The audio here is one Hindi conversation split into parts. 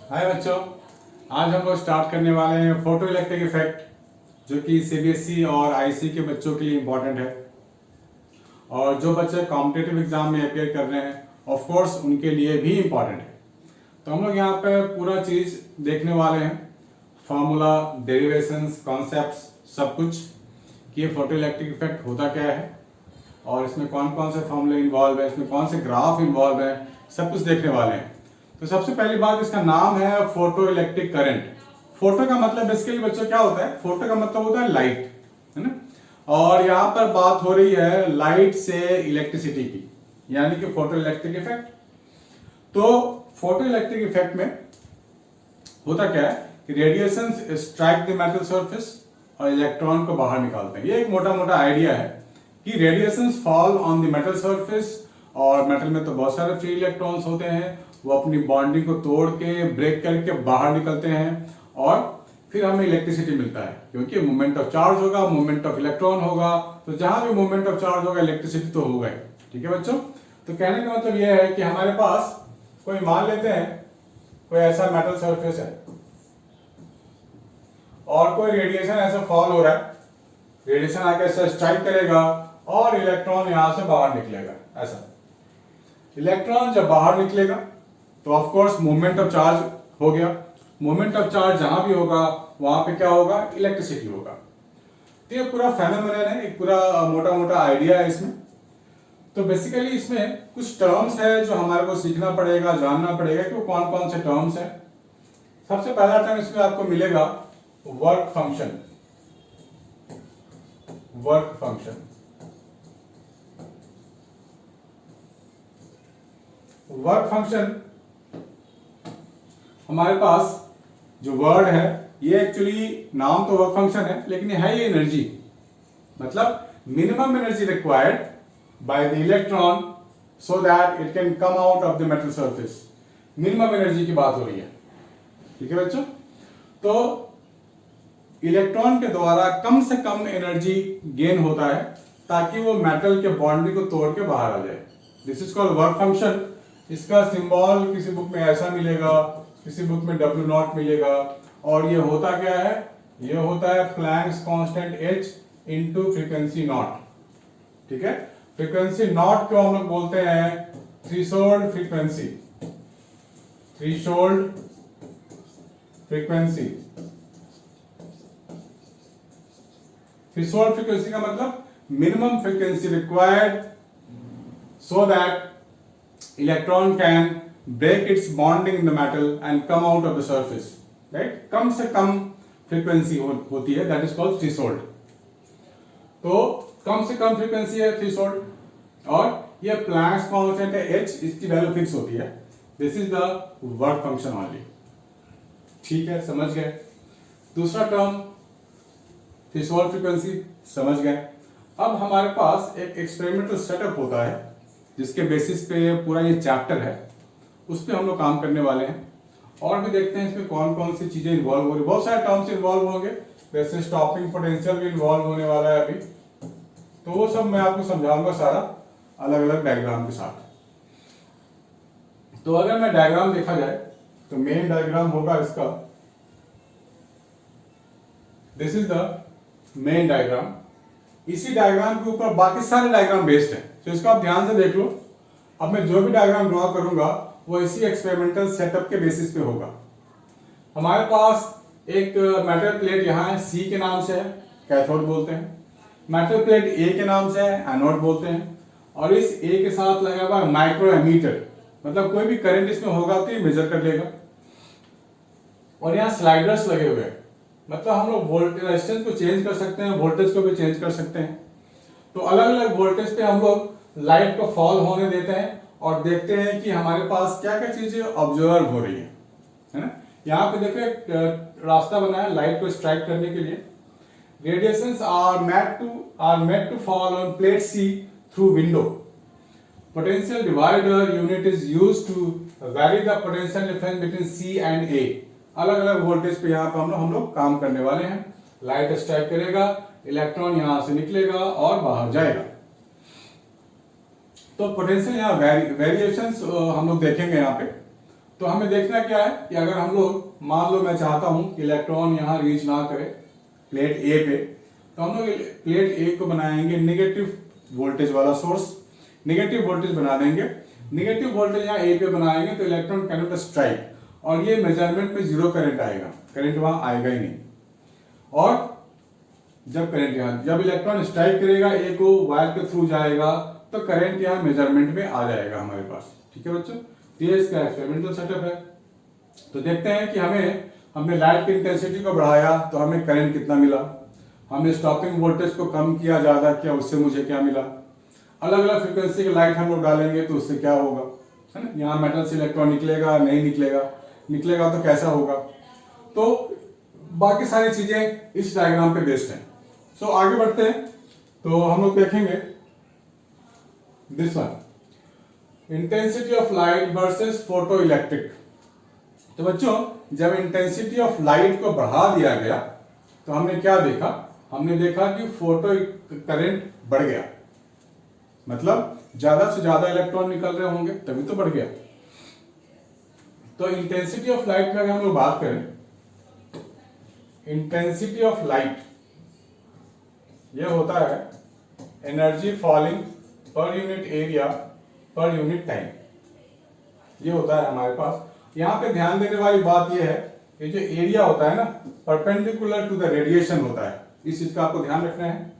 हाय बच्चों, आज हम लोग स्टार्ट करने वाले हैं फोटो इलेक्ट्रिक इफेक्ट, जो कि सीबीएसई और आईसी के बच्चों के लिए इम्पोर्टेंट है और जो बच्चे कॉम्पिटिटिव एग्जाम में अपेयर कर रहे हैं ऑफ कोर्स उनके लिए भी इम्पोर्टेंट है। तो हम लोग यहाँ पे पूरा चीज़ देखने वाले हैं, फार्मूला, डेरिवेशंस, कॉन्सेप्ट्स, सब कुछ कि ये फोटो इलेक्ट्रिक इफेक्ट होता क्या है और इसमें कौन कौन से फार्मूले इन्वॉल्व है, इसमें कौन से ग्राफ इन्वॉल्व है, सब कुछ देखने वाले हैं। तो सबसे पहली बात, इसका नाम है फोटो इलेक्ट्रिक करंट। फोटो का मतलब बेसिकली बच्चों क्या होता है? फोटो का मतलब होता है लाइट, है ना। और यहाँ पर बात हो रही है लाइट से इलेक्ट्रिसिटी की, यानी कि फोटो इलेक्ट्रिक इफेक्ट। तो फोटो इलेक्ट्रिक इफेक्ट में होता क्या है कि radiation strike the metal surface और इलेक्ट्रॉन को बाहर निकालते हैं। ये एक मोटा मोटा आइडिया है कि radiation fall on the metal surface, और मेटल में तो बहुत सारे फ्री इलेक्ट्रॉन्स होते हैं, वो अपनी बॉन्डिंग को तोड़ के ब्रेक करके बाहर निकलते हैं और फिर हमें इलेक्ट्रिसिटी मिलता है, क्योंकि मूवमेंट ऑफ चार्ज होगा, मूवमेंट ऑफ इलेक्ट्रॉन होगा, तो जहां भी मूवमेंट ऑफ चार्ज होगा इलेक्ट्रिसिटी तो होगा ही। ठीक है बच्चों, तो कहने का मतलब यह है कि हमारे पास कोई मान लेते हैं कोई ऐसा मेटल सरफेस है और कोई रेडिएशन ऐसा फॉल हो रहा है, रेडिएशन आके ऐसा स्ट्राइक करेगा और इलेक्ट्रॉन यहां से बाहर निकलेगा। ऐसा इलेक्ट्रॉन जब बाहर निकलेगा तो of course movement of charge हो गया, मूवमेंट ऑफ चार्ज जहां भी होगा वहां पे क्या होगा? इलेक्ट्रिसिटी होगा। तो ये पूरा फेनोमेनन है, एक पूरा मोटा मोटा आइडिया है इसमें। तो बेसिकली इसमें कुछ टर्म्स है जो हमारे को सीखना पड़ेगा, जानना पड़ेगा कि वो कौन कौन से टर्म्स हैं। सबसे पहला टर्म इसमें आपको मिलेगा work function. Work function, work function हमारे पास जो वर्ड है, ये एक्चुअली नाम तो वर्क फंक्शन है लेकिन है ये एनर्जी, मतलब minimum energy required by the electron so that it can come out of the metal surface. Minimum energy की बात हो रही है। ठीक है बच्चों, तो इलेक्ट्रॉन के द्वारा कम से कम एनर्जी गेन होता है ताकि वो मेटल के बॉन्डिंग को तोड़ के बाहर आ जाए। This is called work function. इसका सिंबल किसी बुक में ऐसा मिलेगा, किसी बुक में W0 मिलेगा, और ये होता क्या है? ये होता है Planck's constant H into frequency not. ठीक है, फ्रीक्वेंसी नॉट को हम लोग बोलते हैं threshold frequency. Threshold frequency, threshold frequency का मतलब minimum frequency required so that electron can break its bonding in the metal and come out of the surface, right? कम से कम फ्रीक्वेंसी होती है, that is called threshold। तो कम से कम फ्रीक्वेंसी है थ्रेशोल्ड, और ये प्लैंक्स कांस्टेंट है H, इसकी वैल्यू फिक्स होती है। This is the work function only. ठीक है, समझ गए। दूसरा टर्म थ्रेशोल्ड फ्रीक्वेंसी, समझ गए। अब हमारे पास एक एक्सपेरिमेंटल सेटअप होता है जिसके बेसिस पे पूरा ये चैप्टर है, उस पर हम लोग काम करने वाले हैं और भी देखते हैं इसमें कौन कौन सी चीजें इन्वॉल्व हो रही है। बहुत सारे टर्म्स इन्वॉल्व होंगे, वैसे स्टॉपिंग पोटेंशियल भी इन्वॉल्व होने वाला है अभी, तो वो सब मैं आपको समझाऊंगा सारा अलग अलग डायग्राम के साथ। तो अगर मैं डायग्राम देखा जाए तो मेन डायग्राम होगा इसका, this is the main diagram. इसी डायग्राम के ऊपर बाकी सारे डायग्राम बेस्ड है, तो इसको आप ध्यान से देख लो। अब मैं जो भी डायग्राम ड्रॉ करूंगा वो इसी एक्सपेरिमेंटल सेटअप के बेसिस पे होगा। हमारे पास एक मेटल प्लेट यहाँ है, C के नाम से है, कैथोड बोलते हैं। मेटल प्लेट A के नाम से है, एनोड बोलते हैं। और इस A के साथ लगा हुआ माइक्रो एमीटर, मतलब कोई भी करंट इसमें होगा तो ये मेजर कर लेगा। और यहाँ स्लाइडर्स लगे हुए हैं, मतलब हम लोग वोल्टेज रेजिस्टेंस को चेंज कर सकते हैं, वोल्टेज को भी चेंज कर सकते हैं। तो अलग अलग वोल्टेज पे हम लोग लाइट को फॉल होने देते हैं और देखते हैं कि हमारे पास क्या क्या चीजें ऑब्जर्व हो रही है ना। यहाँ पे देखो एक रास्ता बना है लाइट को स्ट्राइक करने के लिए। Radiations are made to fall on plate C through window. Potential divider unit is used to vary the potential difference between C and A। अलग अलग वोल्टेज पे यहाँ पे हम लोग काम करने वाले हैं। लाइट स्ट्राइक करेगा, इलेक्ट्रॉन यहां से निकलेगा और बाहर जाएगा। तो पोटेंशियल यहाँ वेरिएशंस हम लोग देखेंगे यहाँ पे। तो हमें देखना क्या है कि अगर हम लोग मान लो मैं चाहता हूं कि इलेक्ट्रॉन यहां रीच ना करे प्लेट ए पे, तो हम लोग प्लेट ए को बनाएंगे नेगेटिव वोल्टेज वाला सोर्स, नेगेटिव वोल्टेज बना देंगे। नेगेटिव वोल्टेज यहाँ ए पे बनाएंगे तो इलेक्ट्रॉन कैन नॉट स्ट्राइक, और ये मेजरमेंट में जीरो करंट आएगा, करंट वहां आएगा ही नहीं। और जब करंट यहाँ, जब इलेक्ट्रॉन स्ट्राइक करेगा ए को, वायर के थ्रू जाएगा, तो करंट यहाँ मेजरमेंट में आ जाएगा हमारे पास। ठीक है बच्चों, ये इसका एक्सपेरिमेंटल सेटअप है। तो देखते हैं कि हमने लाइट की इंटेंसिटी को बढ़ाया तो हमें करंट कितना मिला, हमने स्टॉपिंग वोल्टेज को कम किया, ज्यादा किया, उससे मुझे क्या मिला। अलग अलग फ्रीक्वेंसी की लाइट हम लोग डालेंगे तो उससे क्या होगा, है ना। यहाँ मेटल से इलेक्ट्रॉन निकलेगा, नहीं निकलेगा, निकलेगा तो कैसा होगा। तो बाकी सारी चीजें इस डायग्राम पे बेस्ड हैं। सो आगे बढ़ते हैं तो हम लोग देखेंगे this one, intensity of light versus photo electric. तो बच्चों जब इंटेंसिटी ऑफ लाइट को बढ़ा दिया गया तो हमने क्या देखा, हमने देखा कि फोटो करंट बढ़ गया, मतलब ज्यादा से ज्यादा इलेक्ट्रॉन निकल रहे होंगे तभी तो बढ़ गया। तो इंटेंसिटी ऑफ लाइट में अगर हम लोग बात करें, इंटेंसिटी ऑफ लाइट ये होता है energy falling per unit area per unit time, ये होता है हमारे पास। यहां पे ध्यान देने वाली बात ये है कि जो एरिया होता है ना, परपेंडिकुलर टू द रेडिएशन होता है, इस चीज का आपको ध्यान रखना है।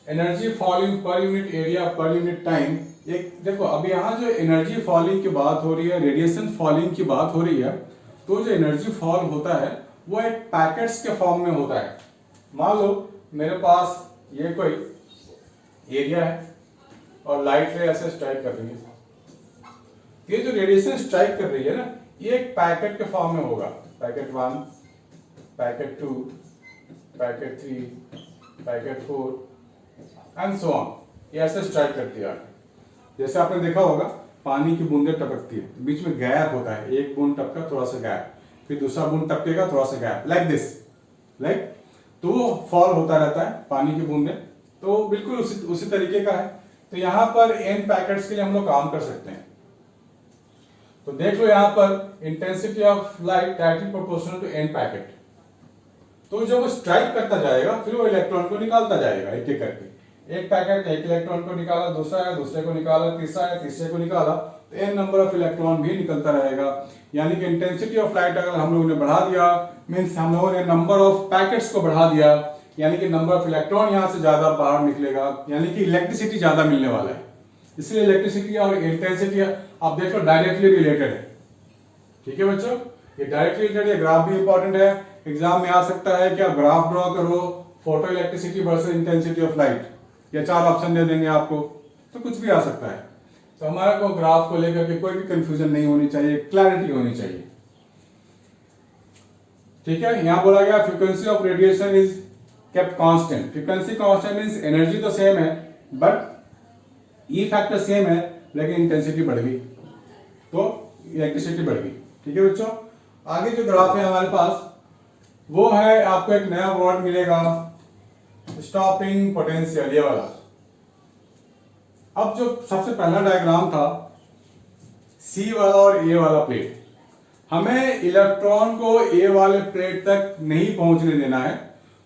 Energy falling per unit area per unit time, एक देखो अभी यहाँ जो एनर्जी फॉलिंग की बात हो रही है, रेडिएशन फॉलिंग की बात हो रही है, तो जो एनर्जी फॉल होता है वो एक पैकेट्स के फॉर्म में होता है। मान लो मेरे पास ये कोई एरिया है और लाइट रे ऐसे स्ट्राइक कर रही है, ये जो रेडिएशन स्ट्राइक कर रही है ना, ये एक पैकेट के फॉर्म में होगा, packet 1, packet 2, packet 3, packet 4 and so on, ये ऐसे स्ट्राइक करती है। जैसे आपने देखा होगा पानी की बूंदें टपकती है, बीच में गैप होता है, एक बूंद टपका थोड़ा सा गैप, फिर दूसरा बूंद टपकेगा थोड़ा सा गैप, लाइक दिस, लाइक, तो वो फॉल होता रहता है पानी की बूंदें। तो बिल्कुल उसी तरीके का है। तो यहाँ पर n पैकेट्स के लिए हम लोग काम कर सकते हैं। तो देख लो यहाँ पर intensity of light directly proportional to n packet. तो जब वो स्ट्राइक करता जाएगा फिर वो इलेक्ट्रॉन को निकालता जाएगा एक एक करके, एक पैकेट एक इलेक्ट्रॉन को निकाला, दूसरा है दूसरे को निकाला, तीसरा है तीसरे को निकाला, तो n नंबर ऑफ इलेक्ट्रॉन भी निकलता रहेगा। यानी कि इंटेंसिटी ऑफ लाइट अगर हम लोगों ने बढ़ा दिया, मीन्स हम लोगों ने नंबर ऑफ पैकेट्स को बढ़ा दिया, यानी कि नंबर ऑफ इलेक्ट्रॉन यहाँ से ज्यादा बाहर निकलेगा, यानी कि इलेक्ट्रिसिटी ज्यादा मिलने वाला है। इसलिए इलेक्ट्रिसिटी और इंटेंसिटी आप देखो डायरेक्टली रिलेटेड है। ठीक है बच्चों, ये डायरेक्टली रिलेटेड है। ग्राफ भी इंपॉर्टेंट है, एग्जाम में आ सकता है कि आप ग्राफ ड्रॉ करो, photo electricity versus intensity of light, या 4 ऑप्शन दे देंगे आपको, तो कुछ भी आ सकता है। तो हमारा को ग्राफ को लेकर के कोई भी कंफ्यूजन नहीं होनी चाहिए, क्लैरिटी होनी चाहिए। ठीक है, यहां बोला गया frequency of radiation is kept constant. Frequency constant means energy तो सेम है बट ई फैक्टर सेम है, लेकिन इंटेंसिटी बढ़ गई तो इलेक्ट्रिसिटी बढ़ गई। ठीक है बच्चों, आगे जो ग्राफ है हमारे पास वो है, आपको एक नया वर्ड मिलेगा स्टॉपिंग पोटेंशियल, ये वाला। अब जो सबसे पहला डायग्राम था सी वाला और ए वाला प्लेट, हमें इलेक्ट्रॉन को ए वाले प्लेट तक नहीं पहुंचने देना है,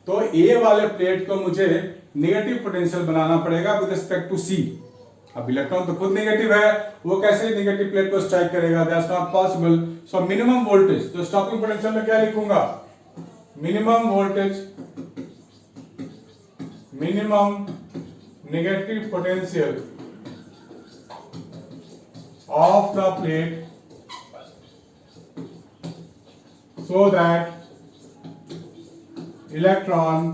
तो ए वाले प्लेट को मुझे नेगेटिव पोटेंशियल बनाना पड़ेगा विद रिस्पेक्ट टू सी। अब इलेक्ट्रॉन तो खुद नेगेटिव है, वो कैसे नेगेटिव प्लेट को स्ट्राइक करेगा, that's not possible. So minimum voltage, तो स्टॉपिंग पोटेंशियल में क्या लिखूंगा, minimum voltage, minimum negative potential of the plate so that electron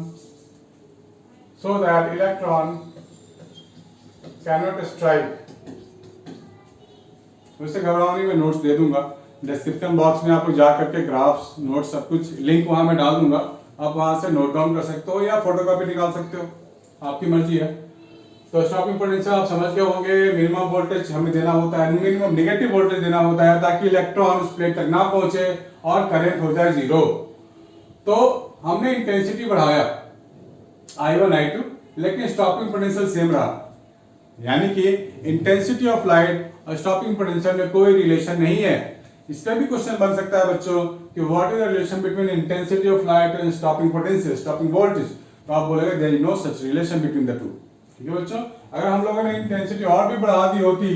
cannot strike। उससे घबराओ नहीं, मैं नोट्स दे दूंगा डिस्क्रिप्शन बॉक्स में, आपको जा करके ग्राफ्स नोट्स सब कुछ लिंक वहां में डाल दूंगा, आप वहां से नोट डाउन कर सकते हो या फोटोकॉपी निकाल सकते हो, आपकी मर्जी है। तो स्टॉपिंग पोटेंशियल आप समझ गए होंगे, मिनिमम वोल्टेज हमें देना होता है, मिनिमम नेगेटिव वोल्टेज देना होता है ताकि इलेक्ट्रॉन उस प्लेट तक ना पहुंचे और करंट हो जाए 0। तो हमने इंटेंसिटी बढ़ाया I1 I2, लेकिन स्टॉपिंग पोटेंशियल सेम रहा, यानी कि इंटेंसिटी ऑफ लाइट और स्टॉपिंग पोटेंशियल में कोई रिलेशन नहीं है। इस पे भी क्वेश्चन बन सकता है बच्चों कि what is the relation between intensity of light and stopping potential, stopping voltage. तो आप बोलेगा there is no such relation between the two. ठीक है बच्चों, अगर हम लोगों ने इंटेंसिटी और भी बढ़ा दी होती,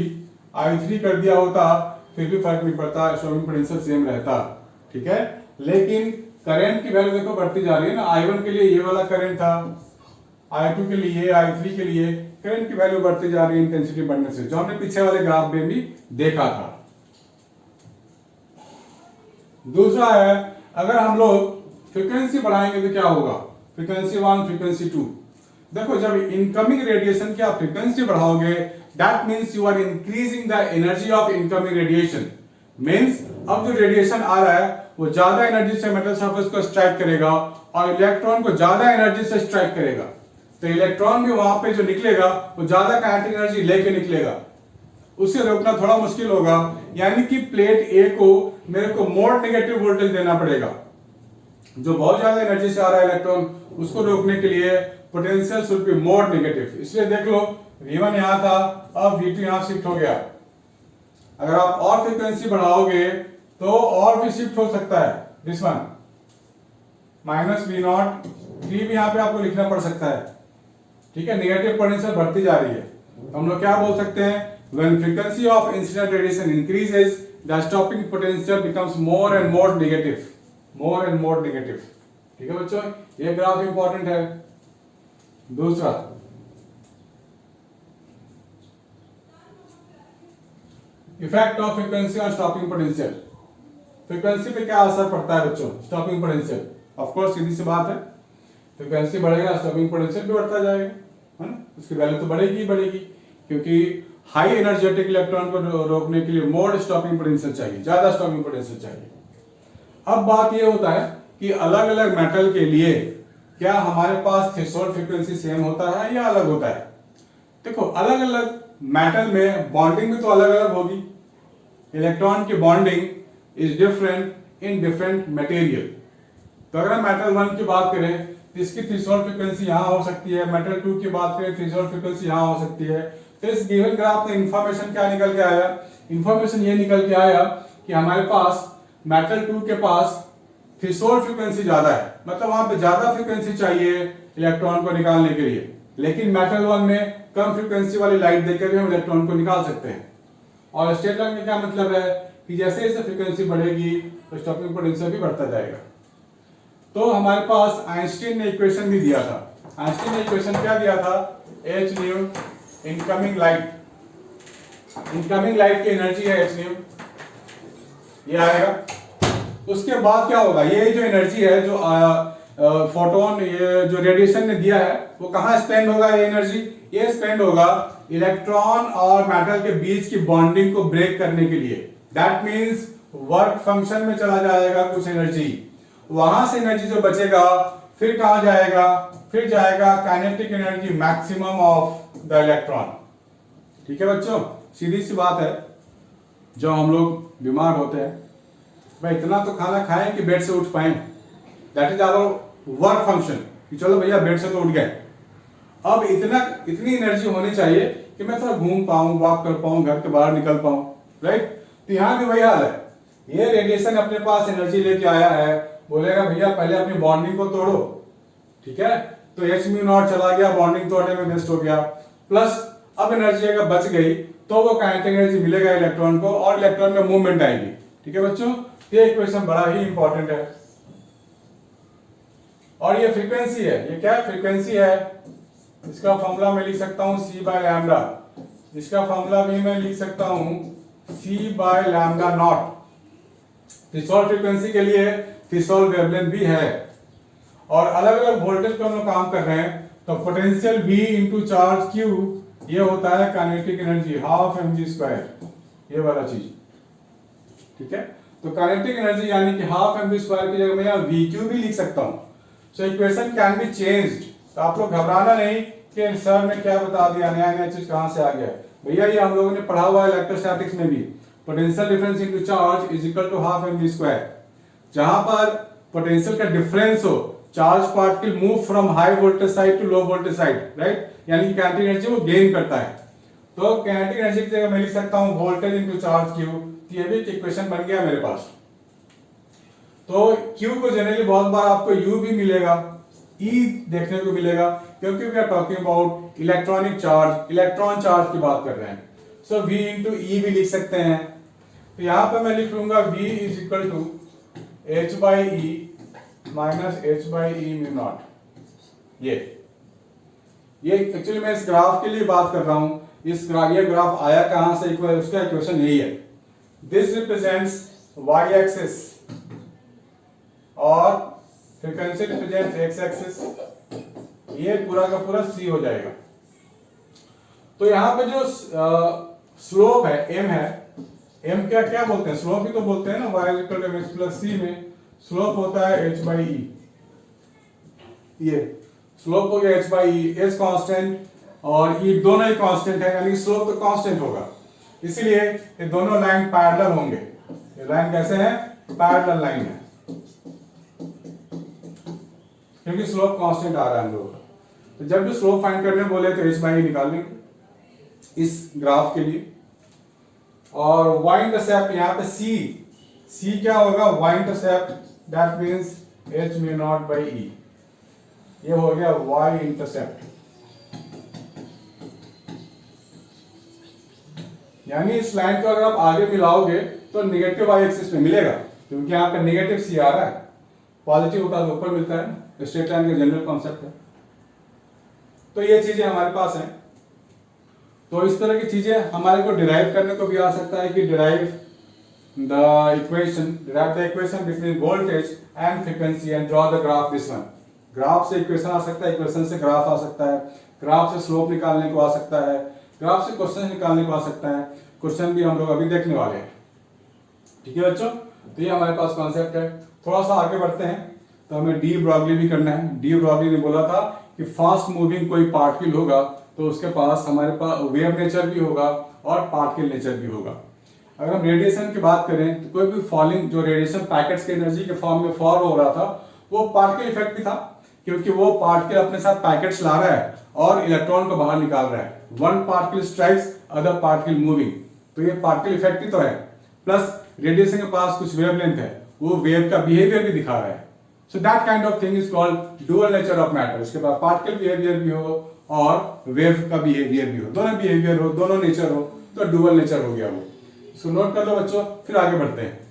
I3 कर दिया होता, फिर भी फर्क नहीं पड़ता, स्टॉपिंग पोटेंशियल सेम रहता। ठीक है, लेकिन करंट की वैल्यू देखो बढ़ती जा रही है ना। I1 के लिए ये वाला करंट था, I2 के लिए, I3 के लिए करंट की वैल्यू बढ़ती जा रही है इंटेंसिटी बढ़ने से, जो हमने पीछे वाले ग्राफ में भी देखा था। दूसरा है, अगर हम लोग फ्रीक्वेंसी बढ़ाएंगे तो क्या होगा, फ्रीक्वेंसी 1, फ्रीक्वेंसी 2। देखो जब इनकमिंग रेडिएशन की आप फ्रीक्वेंसी बढ़ाओगे, that means you are increasing the energy of incoming radiation. Means अब जो रेडिएशन आ रहा है वो ज्यादा एनर्जी से मेटल सरफेस को स्ट्राइक करेगा और इलेक्ट्रॉन को ज्यादा एनर्जी से स्ट्राइक करेगा। तो इलेक्ट्रॉन भी वहां पे जो निकलेगा वो ज्यादा काइनेटिक एनर्जी लेके निकलेगा, उसे रोकना थोड़ा मुश्किल होगा। यानी कि प्लेट ए को मेरे को मोर नेगेटिव वोल्टेज देना पड़ेगा। जो बहुत ज्यादा एनर्जी से आ रहा है इलेक्ट्रॉन, उसको रोकने के लिए potential should be more negative. इसलिए देख लो V1 यहां था, अब V2 यहां शिफ्ट हो गया। अगर आप और फ्रीक्वेंसी बढ़ाओगे तो और भी शिफ्ट हो सकता है, दिस वन -V0, 3 भी यहां पे आपको लिखना पड़ सकता है। ठीक है, नेगेटिव पोटेंशियल बढ़ती जा रही है। तो हम लोग क्या बोल सकते हैं, when frequency of incident radiation increases, the stopping potential becomes more and more negative, more and more negative। ठीक है बच्चों, ये ग्राफ इंपॉर्टेंट है। दूसरा, effect of frequency on stopping potential. Frequency पे क्या असर पड़ता है बच्चों, स्टॉपिंग पोटेंशियल। ऑफ कोर्स सीधी सी बात है, फ्रीक्वेंसी बढ़ेगा स्टॉपिंग पोटेंशियल भी बढ़ता जाएगा, है ना, उसकी वैल्यू तो बढ़ेगी ही बढ़ेगी, क्योंकि हाई एनर्जेटिक इलेक्ट्रॉन को रोकने के लिए मोर स्टॉपिंग पोटेंशियल चाहिए, ज्यादा स्टॉपिंग पोटेंशियल चाहिए। अब बात ये होता है कि अलग अलग मेटल के लिए क्या हमारे पास थ्रेशोल्ड फ्रीक्वेंसी सेम होता है या अलग होता है। देखो अलग अलग मेटल में बॉन्डिंग भी तो अलग अलग होगी। इलेक्ट्रॉन की bonding is different in different material. तो अगर हम मेटल 1 की बात करें तो इसकी थ्रेशोल्ड फ्रीक्वेंसी यहां हो सकती है, मेटल 2 की बात करें थ्रेशोल्ड फ्रीक्वेंसी यहां हो सकती है। तो इस गिवन ग्राफ में इंफॉर्मेशन क्या निकल के आया, इंफॉर्मेशन ये निकल के आया कि हमारे पास मेटल 2 के पास थ्रेशोल्ड फ्रीक्वेंसी ज्यादा है, मतलब वहां पे ज्यादा फ्रीक्वेंसी चाहिए इलेक्ट्रॉन को निकालने के लिए, लेकिन मेटल 1 में कम फ्रीक्वेंसी वाली लाइट देकर भी हम इलेक्ट्रॉन को निकाल सकते हैं। और स्टेट लाइन में क्या मतलब है कि जैसे जैसे फ्रीक्वेंसी बढ़ेगी तो स्टॉपिंग पोटेंशियल भी बढ़ता जाएगा। तो हमारे पास आइंस्टीन ने इक्वेशन भी दिया था। आइंस्टीन ने इक्वेशन क्या दिया था, h new incoming light, incoming light की एनर्जी है h न्यू, ये आएगा। उसके बाद क्या होगा, ये जो एनर्जी है जो फोटोन, ये जो रेडिएशन ने दिया है वो कहाँ स्पेंड होगा, ये एनर्जी ये स्पेंड होगा इलेक्ट्रॉन और मेटल के बीच की बॉन्डिंग को ब्रेक करने के लिए। दैट मींस वर्क फंक्शन में चला जाएगा कुछ एनर्जी, वहां से एनर्जी जो बचेगा फिर कहां जाएगा, फिर जाएगा kinetic energy maximum of the electron. ठीक है बच्चों, सीधी सी बात है, जब हम लोग बीमार होते हैं भाई इतना तो खाना खाएं कि बेड से उठ पाए, that is our work function, कि चलो भैया बेड से तो उठ गए। अब इतनी एनर्जी होनी चाहिए कि मैं थोड़ा घूम पाऊं, वॉक कर पाऊं, घर के बाहर निकल पाऊं, राइट। तो यहां भी वही हाल है, ये रेडिएशन अपने पास एनर्जी लेके आया है, बोलेगा भैया पहले अपनी बॉन्डिंग को तोड़ो। ठीक है, तो h0 चला गया, बॉन्डिंग तोड़ने में वेस्ट हो गया, प्लस अब एनर्जी अगर बच गई तो वो काइनेटिक एनर्जी मिलेगा इलेक्ट्रॉन को और इलेक्ट्रॉन में मूवमेंट आएगी। ठीक है बच्चों, ये इक्वेशन बड़ा ही इंपॉर्टेंट है। और ये फ्रीक्वेंसी है, ये क्या फ्रीक्वेंसी है, इसका फॉर्मूला मैं लिख सकता हूं c बाय लैम्डा, इसका फॉर्मूला भी मैं लिख सकता हूं c by lambda naught. Threshold frequency के लिए थ्रेशोल्ड वेवलेंथ भी है, और अलग अलग वोल्टेज पे हम लोग काम कर रहे हैं, तो potential V into charge Q ये होता है काइनेटिक एनर्जी हाफ mg², ये वाला चीज। ठीक है, तो काइनेटिक एनर्जी यानी कि हाफ mg² की जगह मैं यहाँ VQ भी लिख सकता हूँ। So equation can be changed. तो आप लोग घबराना नहीं कि सर ने क्या बता दिया, नया नया चीज कहां से आ गया। भैया ये हम लोगों ने पढ़ा हुआ है इलेक्ट्रोस्टैटिक्स में भी, potential difference into charge is equal to half mg²। जहां पर पोटेंशियल का डिफरेंस हो, charge particle move from high voltage side to low voltage side, right, यानी कि काइनेटिक एनर्जी वो गेन करता है। तो काइनेटिक एनर्जी की जगह मैं लिख सकता हूं वोल्टेज इनटू चार्ज Q। ये भी एक इक्वेशन बन गया मेरे पास। तो Q को जनरली बहुत बार आपको U भी मिलेगा, E देखने को मिलेगा, क्योंकि we are talking about electronic charge, electron charge की बात कर रहे हैं। सो V इंटू E भी लिख सकते हैं। तो यहां पर मैं लिख लूंगा V is equal to H by E minus H by E mu naught. ये एक्चुअली मैं इस ग्राफ के लिए बात कर रहा हूं। ये ग्राफ आया कहां से, उसका इक्वेशन यही है। दिस रिप्रेजेंट्स y एक्सिस और फ्रीक्वेंसी रिप्रेजेंट्स x एक्सिस। ये पूरा का पूरा c हो जाएगा। तो यहां पे जो स्लोप है m है, m क्या बोलते हैं, स्लोप ही तो बोलते हैं ना, y equal to mx plus c में स्लोप होता है h बाई e। ये स्लोप हो गया h by e, h constant और e दोनों ही कांस्टेंट है, यानी स्लोप तो कांस्टेंट होगा। इसीलिए ये दोनों लाइन पैरेलल होंगे। ये लाइन कैसे है, पैरेलल लाइन है, क्योंकि स्लोप कांस्टेंट आ रहा है हम लोगों का। तो जब भी स्लोप फाइंड करने बोले तो h बाई e निकाल लेंगे इस ग्राफ के लिए। और y इंटरसेप्ट यहाँ पे c क्या होगा, y intercept that means h mu naught by e। ये हो गया y इंटरसेप्ट, यानी इस लाइन को अगर आप आगे मिलाओगे तो निगेटिव y एक्सिस में मिलेगा, क्योंकि यहाँ पे निगेटिव c आ रहा है, पॉजिटिव होता है ऊपर मिलता है ना, स्ट्रेट लाइन का जनरल कॉन्सेप्ट है। तो ये चीजें हमारे पास हैं। तो इस तरह की चीजें हमारे को डिराइव करने को भी आ सकता है कि derive the equation between voltage and frequency and draw the graph this one. Graph से इक्वेशन आ सकता है, इक्वेशन से ग्राफ आ सकता है, ग्राफ से स्लोप निकालने को आ सकता है, ग्राफ से क्वेश्चन निकालने को आ सकता है। क्वेश्चन भी हम लोग अभी देखने वाले हैं। ठीक है बच्चों, तो ये हमारे पास कॉन्सेप्ट है। थोड़ा सा आगे बढ़ते हैं तो हमें डी ब्रॉगली भी करना है। डी ब्रॉगली ने बोला था कि फास्ट मूविंग कोई पार्टिकल होगा तो उसके पास हमारे पास वेव नेचर भी होगा और पार्टिकल नेचर भी होगा। अगर हम रेडिएशन की बात करें तो कोई भी फॉलिंग जो रेडिएशन पैकेट्स की एनर्जी के फॉर्म में फॉल हो रहा था वो पार्टिकल इफेक्ट भी था, क्योंकि वो पार्टिकल अपने साथ पैकेट्स ला रहा है और इलेक्ट्रॉन को बाहर निकाल रहा है। One particle strikes other particle moving, तो ये पार्टिकल इफेक्ट ही तो है। प्लस रेडिएशन के पास कुछ वेवलेंथ है, वो वेव का बिहेवियर भी दिखा रहा है। So that kind of thing is called dual nature of matter. उसके पास पार्टिकल बिहेवियर भी हो और वेव का बिहेवियर भी हो, दोनों बिहेवियर हो, दोनों नेचर हो, तो डुअल नेचर हो गया वो। सो नोट कर लो बच्चों, फिर आगे बढ़ते हैं।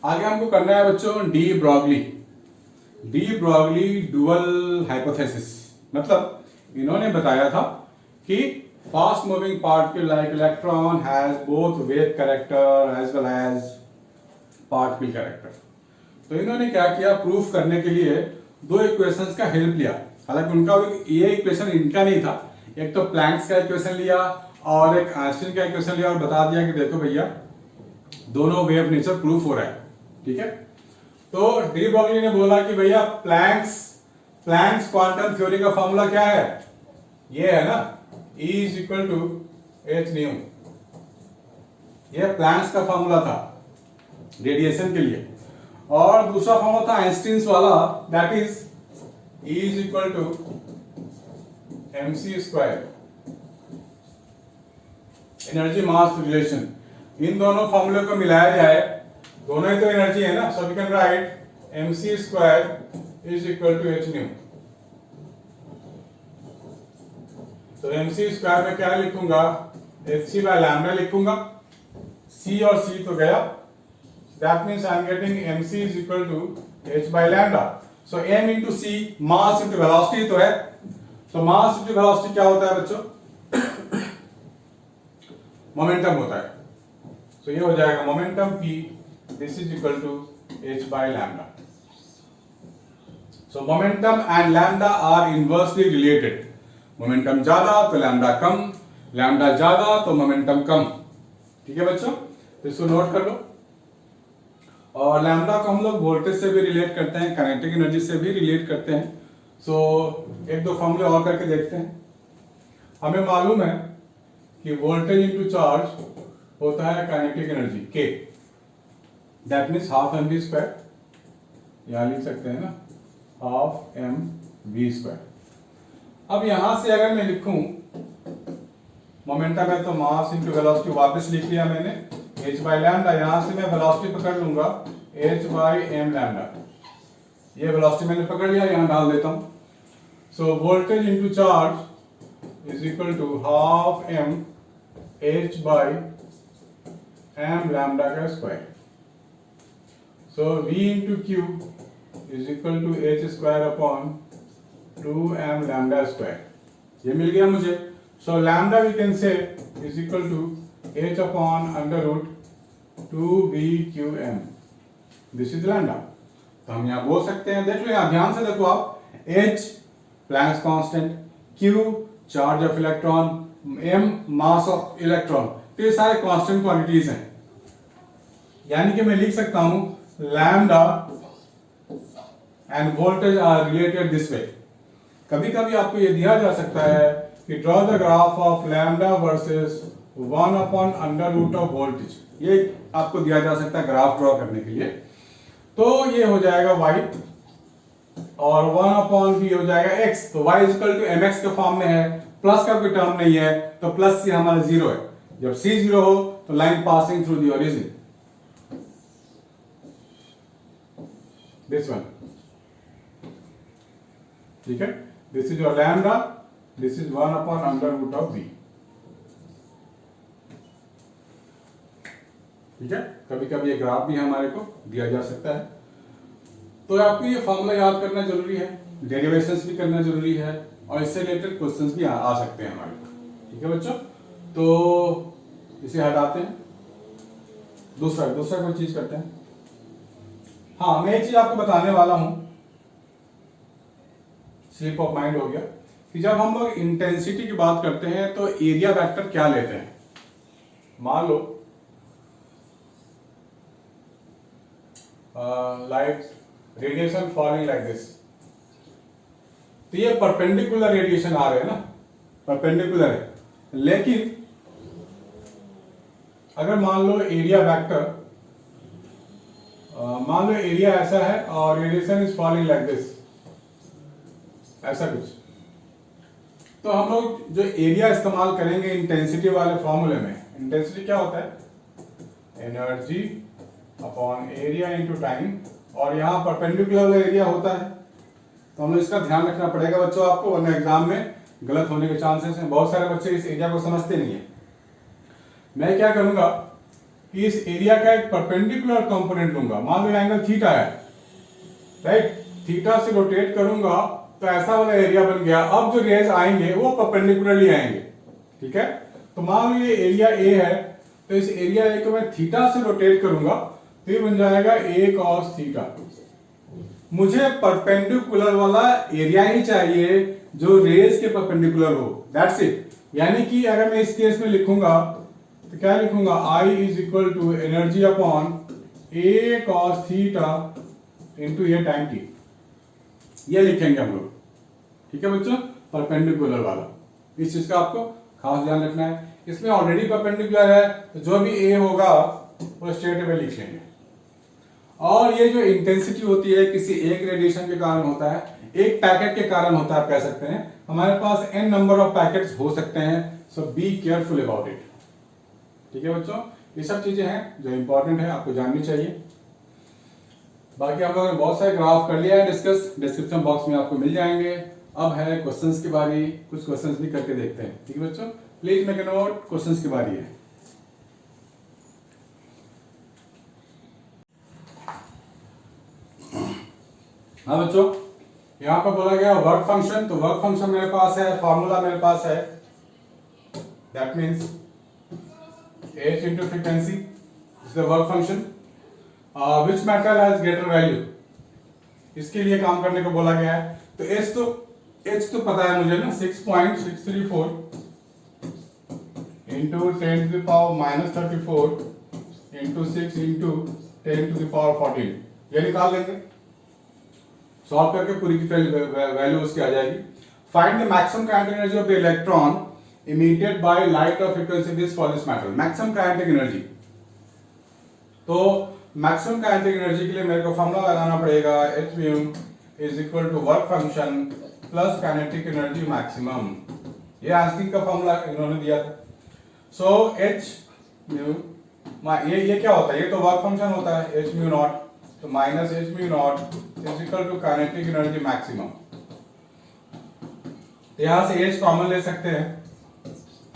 आगे हमको करना है बच्चों डी ब्रॉगली डुअल हाइपोथेसिस। मतलब इन्होंने बताया था कि fast moving particle like electron has both wave character as well as particle character. तो इन्होंने क्या किया, प्रूफ करने के लिए दो इक्वेशंस का हेल्प लिया। हालांकि उनका ये इक्वेशन इनका नहीं था, एक तो प्लैंक्स का इक्वेशन लिया और एक आइंस्टीन का इक्वेशन लिया और बता दिया कि देखो भैया दोनों वेव नेचर प्रूफ हो रहा है। ठीक है, तो डी ब्रॉगली ने बोला कि भैया प्लैंक्स क्वांटम थ्योरी का फॉर्मूला क्या है, ये है ना, E is equal to h nu. ये प्लैंक्स का फॉर्मूला था रेडिएशन के लिए। और दूसरा फॉर्मूला था आइंस्टीन्स वाला, that is E is equal to mc square, energy mass relation. इन दोनों फॉर्मूले को मिलाया जाए, दोनों ही तो एनर्जी है ना, so we can write mc square is equal to h nu. तो mc स्क्वायर में क्या लिखूंगा, hc बाय लैम्डा लिखूंगा। c और c तो गया, that means I am getting mc is equal to h by lambda. So m into c, mass into velocity तो है। तो मास इंटू वेलोसिटी क्या होता है बच्चों, मोमेंटम होता है। सो ये हो जाएगा momentum p, this is equal to h by lambda. So momentum and lambda are inversely related. Momentum ज्यादा तो लैम्डा कम, लैम्डा ज्यादा तो मोमेंटम कम। ठीक है बच्चों, तो इसको नोट कर लो। और लैम्डा को हम लोग वोल्टेज से भी रिलेट करते हैं, काइनेटिक एनर्जी से भी रिलेट करते हैं। सो एक दो फॉर्मूले और करके देखते हैं। हमें मालूम है कि वोल्टेज इंटू चार्ज होता है kinetic energy K, that means half mv square, यहां लिख सकते हैं ना, हाफ mv स्क्वायर। अब यहां से अगर मैं लिखूं मोमेंटम है तो मास इनटू वेलोसिटी वापस लिख लिया मैंने h बाई लैम्डा, यहां से मैं वेलोसिटी पकड़ लूंगा h बाई m लैम्डा, ये वेलोसिटी मैंने पकड़ लिया, यहां डाल देता हूं। So voltage into charge is equal to half m h by m lambda का square. So v into q is equal to h square upon 2m lambda square, ये मिल गया मुझे। So lambda we can say is equal to h upon under root 2bqm, this is lambda. तो हम यहाँ बोल सकते हैं, देख लो यहाँ ध्यान से देखो आप, h Planck's constant, q charge of electron, m mass of electron, तो ये सारे कांस्टेंट क्वांटिटीज हैं। यानी कि मैं लिख सकता हूं lambda and voltage are related this way. कभी कभी आपको ये दिया जा सकता है कि draw the graph of lambda versus 1 upon under root of voltage, ये आपको दिया जा सकता है ग्राफ ड्रॉ करने के लिए। तो ये हो जाएगा y और 1 अपॉन v हो जाएगा x, तो y इक्वल टू mx के फॉर्म में है, प्लस का कोई टर्म नहीं है, तो प्लस से हमारा जीरो है। जब c जीरो हो तो line passing through the origin, this one, ठीक है, this is your lambda, this is 1 upon under root of v, ठीक है। कभी कभी ये ग्राफ भी हमारे को दिया जा सकता है। तो आपको ये फॉर्मूला याद करना जरूरी है, डेरिवेशंस भी करना जरूरी है, और इससे रिलेटेड क्वेश्चंस भी आ सकते हैं हमारे को, ठीक है बच्चों। तो इसे हटाते हैं, दूसरा कोई चीज करते हैं। हाँ, मैं एक चीज आपको बताने वाला हूं, स्लिप ऑफ माइंड हो गया, कि जब हम लोग इंटेंसिटी की बात करते हैं तो एरिया वेक्टर क्या लेते हैं। मान लो like radiation falling like this, तो ये परपेंडिकुलर रेडिएशन आ रहे हैं ना, परपेंडिकुलर है। लेकिन अगर मान लो एरिया वेक्टर, मान लो एरिया ऐसा है और radiation is falling like this, ऐसा कुछ, तो हम लोग जो एरिया इस्तेमाल करेंगे इंटेंसिटी वाले फॉर्मूले में, इंटेंसिटी क्या होता है, energy upon area into time, और यहाँ परपेंडिकुलर एरिया होता है। तो हम लोग इसका ध्यान रखना पड़ेगा बच्चों आपको, वरना एग्जाम में गलत होने के चांसेस हैं। बहुत सारे बच्चे इस एरिया को समझते नहीं है। मैं क्या करूंगा कि इस एरिया का एक परपेंडिकुलर कंपोनेंट लूंगा, मान लो एंगल थीटा है, राइट, थीटा से रोटेट करूंगा तो ऐसा वाला एरिया बन गया। अब जो रेज आएंगे वो परपेंडिकुलरली आएंगे, ठीक है। तो मान लो ये एरिया ए है, तो इस एरिया ए को मैं थीटा से रोटेट करूंगा तो ये बन जाएगा a cos थीटा। मुझे परपेंडिकुलर वाला एरिया ही चाहिए जो रेज के परपेंडिकुलर हो, दैट्स इट। यानी कि अगर मैं इस केस में लिखूंगा तो क्या लिखूंगा, I is equal to energy upon a cos theta into a time t, ये लिखेंगे हम लोग, ठीक है बच्चों, परपेंडिकुलर वाला। इस चीज का आपको खास ध्यान रखना है। इसमें ऑलरेडी परपेंडिकुलर है तो जो भी a होगा वो स्ट्रेट अवे लिख लेंगे। और ये जो इंटेंसिटी होती है किसी एक रेडिएशन के कारण होता है, एक पैकेट के कारण होता है, आप कह सकते हैं। हमारे पास n नंबर ऑफ पैकेट्स हो सकते हैं, सो बी केयरफुल अबाउट इट, ठीक है बच्चों। ये सब चीजें हैं जो इंपॉर्टेंट है, आपको जाननी चाहिए। बाकी हम लोगों ने बहुत सारे ग्राफ कर लिया है डिस्कस, डिस्क्रिप्शन बॉक्स में आपको मिल जाएंगे। अब है क्वेश्चंस की बारी, कुछ क्वेश्चंस भी करके देखते हैं, ठीक है बच्चों। Please make a note, questions की बारी है। हाँ बच्चों, यहाँ पर बोला गया वर्क फंक्शन, तो वर्क फंक्शन मेरे पास है, फॉर्मूला मेरे पास है, that means h into frequency is the work function. Which metal has greater value, इसके लिए काम करने को बोला गया है। तो h तो पता है मुझे ना, 6.634 into 10 to the power -34 into 6 into 10 to the power 14, ये निकाल लेंगे। सॉल्व करके पूरी की वैल्यू उसकी आ जाएगी। Find the maximum kinetic energy of the electron emitted by light of frequency this for this metal. Maximum kinetic energy, तो मैक्सिमम काइनेटिक एनर्जी के लिए मेरे को फॉर्मूला लगाना पड़ेगा, H is equal to work function plus kinetic energy maximum. ये आंसरिंग का फॉर्मूला इन्होंने दिया था। सो एच म्यू, ये क्या होता है, ये तो वर्क फंक्शन होता है एच म्यू नॉट, तो minus H mu naught is equal to kinetic energy maximum. यहां से एच कॉमन ले सकते हैं,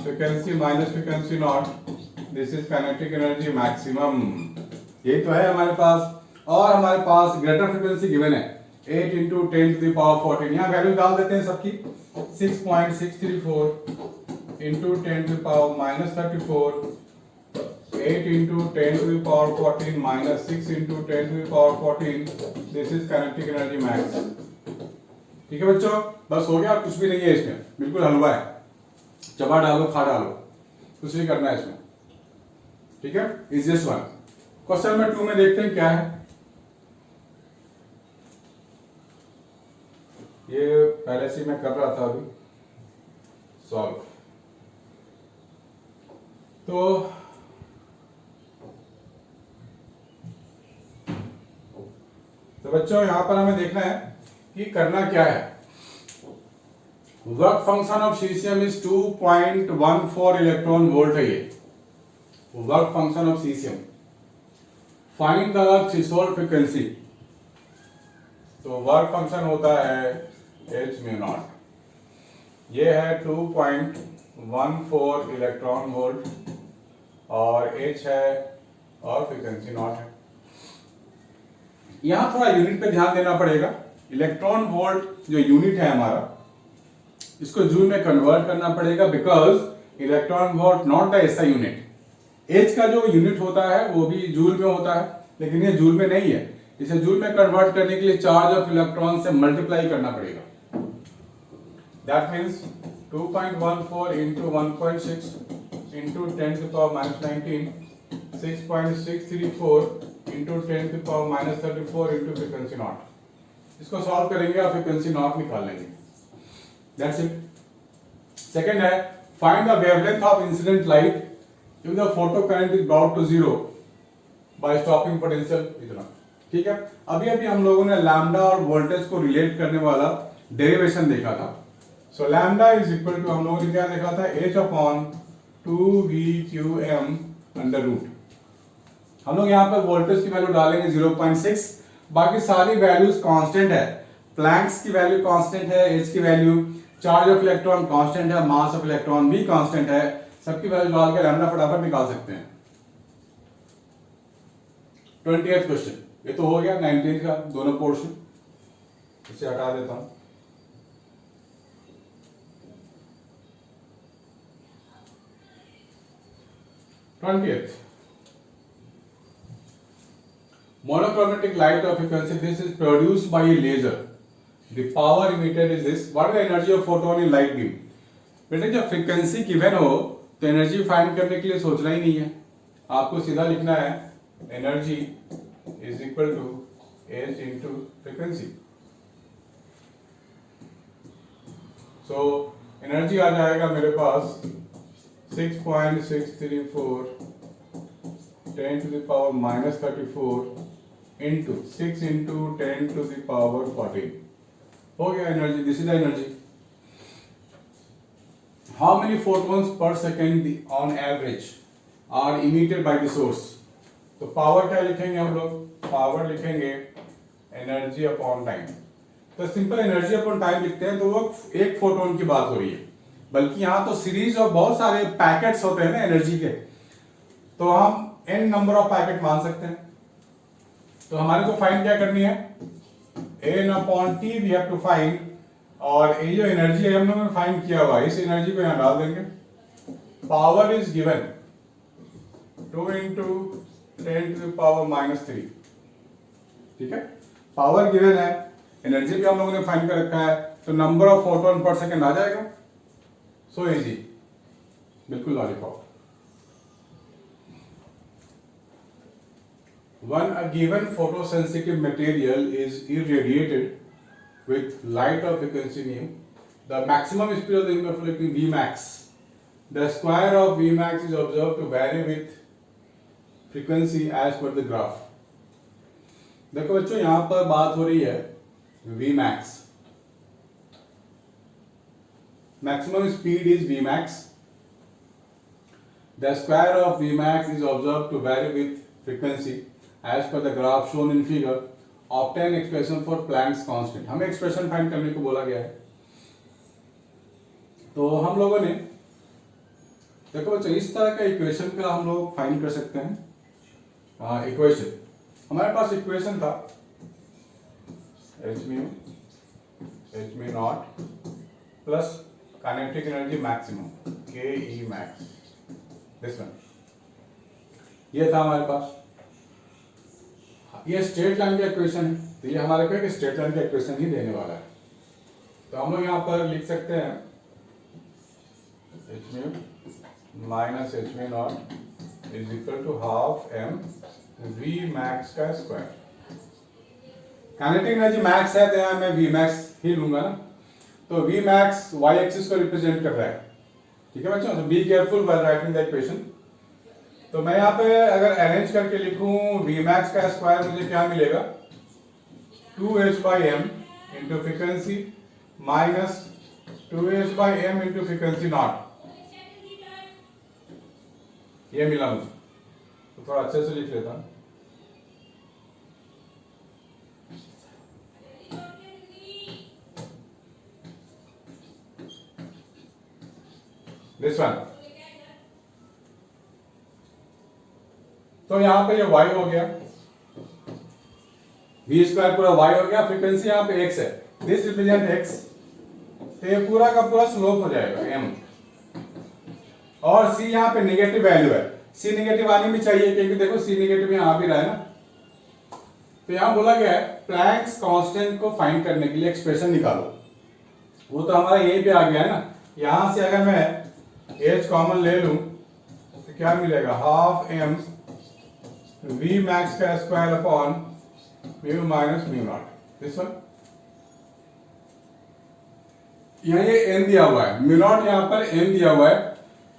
frequency minus frequency naught, this is kinetic energy maximum. ये तो है हमारे पास, और हमारे पास ग्रेटर फ्रीक्वेंसी गिवन है 8 इंटू 10 टू द पावर 14। यहाँ वैल्यू डाल देते हैं सबकी, 6.634 into 10 to the power minus 34, 8 into 10 to the power 14 minus 6 into 10 to the power 14, this is kinetic energy max. ठीक है बच्चों, बस हो गया, कुछ भी नहीं है इसमें, बिल्कुल हलवा है, चबा डालो खा डालो, कुछ नहीं करना है इसमें। ठीक है, इजिएस्ट वन। क्वेश्चन नंबर 2 में देखते हैं क्या है। ये पहले से मैं कर रहा था अभी सॉल्व। तो बच्चों यहां पर हमें देखना है कि करना क्या है। Work function of caesium is 2.14 electron volt है ये work function of caesium. Find the threshold frequency. तो वर्क फंक्शन होता है एच म्यू नॉट, ये है 2.14 इलेक्ट्रॉन वोल्ट और एच है और फ्रीक्वेंसी नॉट है। यहां थोड़ा यूनिट पे ध्यान देना पड़ेगा। इलेक्ट्रॉन वोल्ट जो यूनिट है हमारा, इसको जूल में कन्वर्ट करना पड़ेगा, because electron volt not the SI unit. H का जो यूनिट होता है वो भी जूल में होता है, लेकिन ये जूल में नहीं है। इसे जूल में कन्वर्ट करने के लिए चार्ज ऑफ इलेक्ट्रॉन से मल्टीप्लाई करना पड़ेगा। That means 2.14 into 1.6 into 10 to power minus 19, 6.634 into 10 to power minus 34 into frequency naught. इसको सॉल्व करेंगे और फ्रीक्वेंसी नॉट निकाल लेंगे। That's it. सेकेंड है, find the wavelength of incident light if the photo current is brought to zero by stopping potential इतना। ठीक है, अभी अभी हम लोगों ने लैम्डा और वोल्टेज को रिलेट करने वाला डेरिवेशन देखा था। So lambda is equal to, हम लोगों ने क्या देखा था, h upon 2VQM under root. हम लोग यहाँ पर वोल्टेज की वैल्यू डालेंगे 0.6, बाकी सारी वैल्यूज कांस्टेंट है। प्लैंक्स की वैल्यू कांस्टेंट है, h की value, charge of electron constant है, मास ऑफ इलेक्ट्रॉन भी कांस्टेंट है। सबकी वैल्यू डाल के लैम्डा फटाफट निकाल सकते हैं। 20th क्वेश्चन, ये तो हो गया 19 का दोनों पोर्शन, इसे हटा देता हूं। Monochromatic light of frequency, this is produced by a laser. The power emitted is this. What is the energy of photon in light beam? बेटे जब फ्रीक्वेंसी गिवन हो तो एनर्जी फाइंड करने के लिए सोचना ही नहीं है, आपको सीधा लिखना है energy is equal to h into frequency. So energy आ जाएगा मेरे पास 6.634 10 to the power minus 34 into 6 into 10 to the power 14 हो गया energy. This is the energy. How many photons per second on average are emitted by the source. तो पावर क्या लिखेंगे हम लोग, पावर लिखेंगे एनर्जी अपॉन टाइम। तो सिंपल एनर्जी अपॉन टाइम लिखते हैं तो वो एक फोटोन की बात हो रही है, बल्कि यहां तो सीरीज और बहुत सारे पैकेट्स होते हैं ना एनर्जी के, तो हम n नंबर ऑफ पैकेट मान सकते हैं। तो हमारे को फाइंड क्या करनी है, n upon t we have to find, और ये जो एनर्जी है हम लोगों ने फाइंड किया हुआ, इस एनर्जी को यहां डाल देंगे। Power is given 2 into 10 to the power minus 3। ठीक है, पावर गिवन है, एनर्जी भी हम लोगों ने फाइंड कर रखा है, तो नंबर ऑफ फोटोन पर सेकेंड आ जाएगा। सो इजी, बिल्कुल lollipop. When a given photosensitive material is irradiated with light of frequency mu, the maximum speed of the beam reflecting Vmax, the square of Vmax is observed to vary with frequency as per the graph. देखो बच्चों, यहां पर बात हो रही है Vmax, maximum speed is Vmax. The square of Vmax is observed to vary with frequency as per the graph shown in figure. Obtain expression for Planck's constant. हमें expression फाइंड करने को बोला गया है, तो हम लोगों ने देखो बच्चों इस तरह का इक्वेशन का हम लोग फाइंड कर सकते हैं। इक्वेशन हमारे पास इक्वेशन था H mu not plus kinetic energy maximum के ई मैक्स, दिस वन, ये था हमारे पास। ये स्ट्रेट लाइन का इक्वेशन है, तो ये हमारे को एक स्ट्रेट लाइन का इक्वेशन ही देने वाला है। तो हम लोग यहाँ पर लिख सकते हैं H mu minus H mu naught is equal to half M V max का स्क्वायर। काइनेटिक एनर्जी मैक्स है तो यहाँ मैं वी मैक्स ही लूंगा ना, तो वी मैक्स वाई एक्सिस को रिप्रेजेंट कर रहा है। ठीक है बच्चों, तो be careful while writing the equation. तो मैं यहाँ पे अगर अरेंज करके लिखूं वी मैक्स का स्क्वायर मुझे क्या मिलेगा, 2h/m into frequency minus 2h/m into frequency not, ये मिला मुझे। तो थोड़ा अच्छे से लिख लेता हूं, दिस वन। तो यहां पे ये y हो गया, v स्क्वायर पूरा y हो गया, फ्रीक्वेंसी यहां पे x है, दिस रिप्रेजेंट x, तो ये पूरा का पूरा स्लोप हो जाएगा m, और c यहां पे नेगेटिव वैल्यू है, c नेगेटिव आनी भी चाहिए क्योंकि देखो c नेगेटिव यहां आ भी रहा है ना। तो यहां बोला गया है प्लैंक्स कांस्टेंट को फाइंड करने के लिए एक्सप्रेशन निकालो, वो तो हमारा यहीं पे आ गया है ना। यहां से अगर मैं h कॉमन ले लूं तो क्या मिलेगा, हाफ m v मैक्स का square upon mu minus mu naught, this one. यहाँ ये n दिया हुआ है, म्यू नॉट यहाँ पर n दिया हुआ है,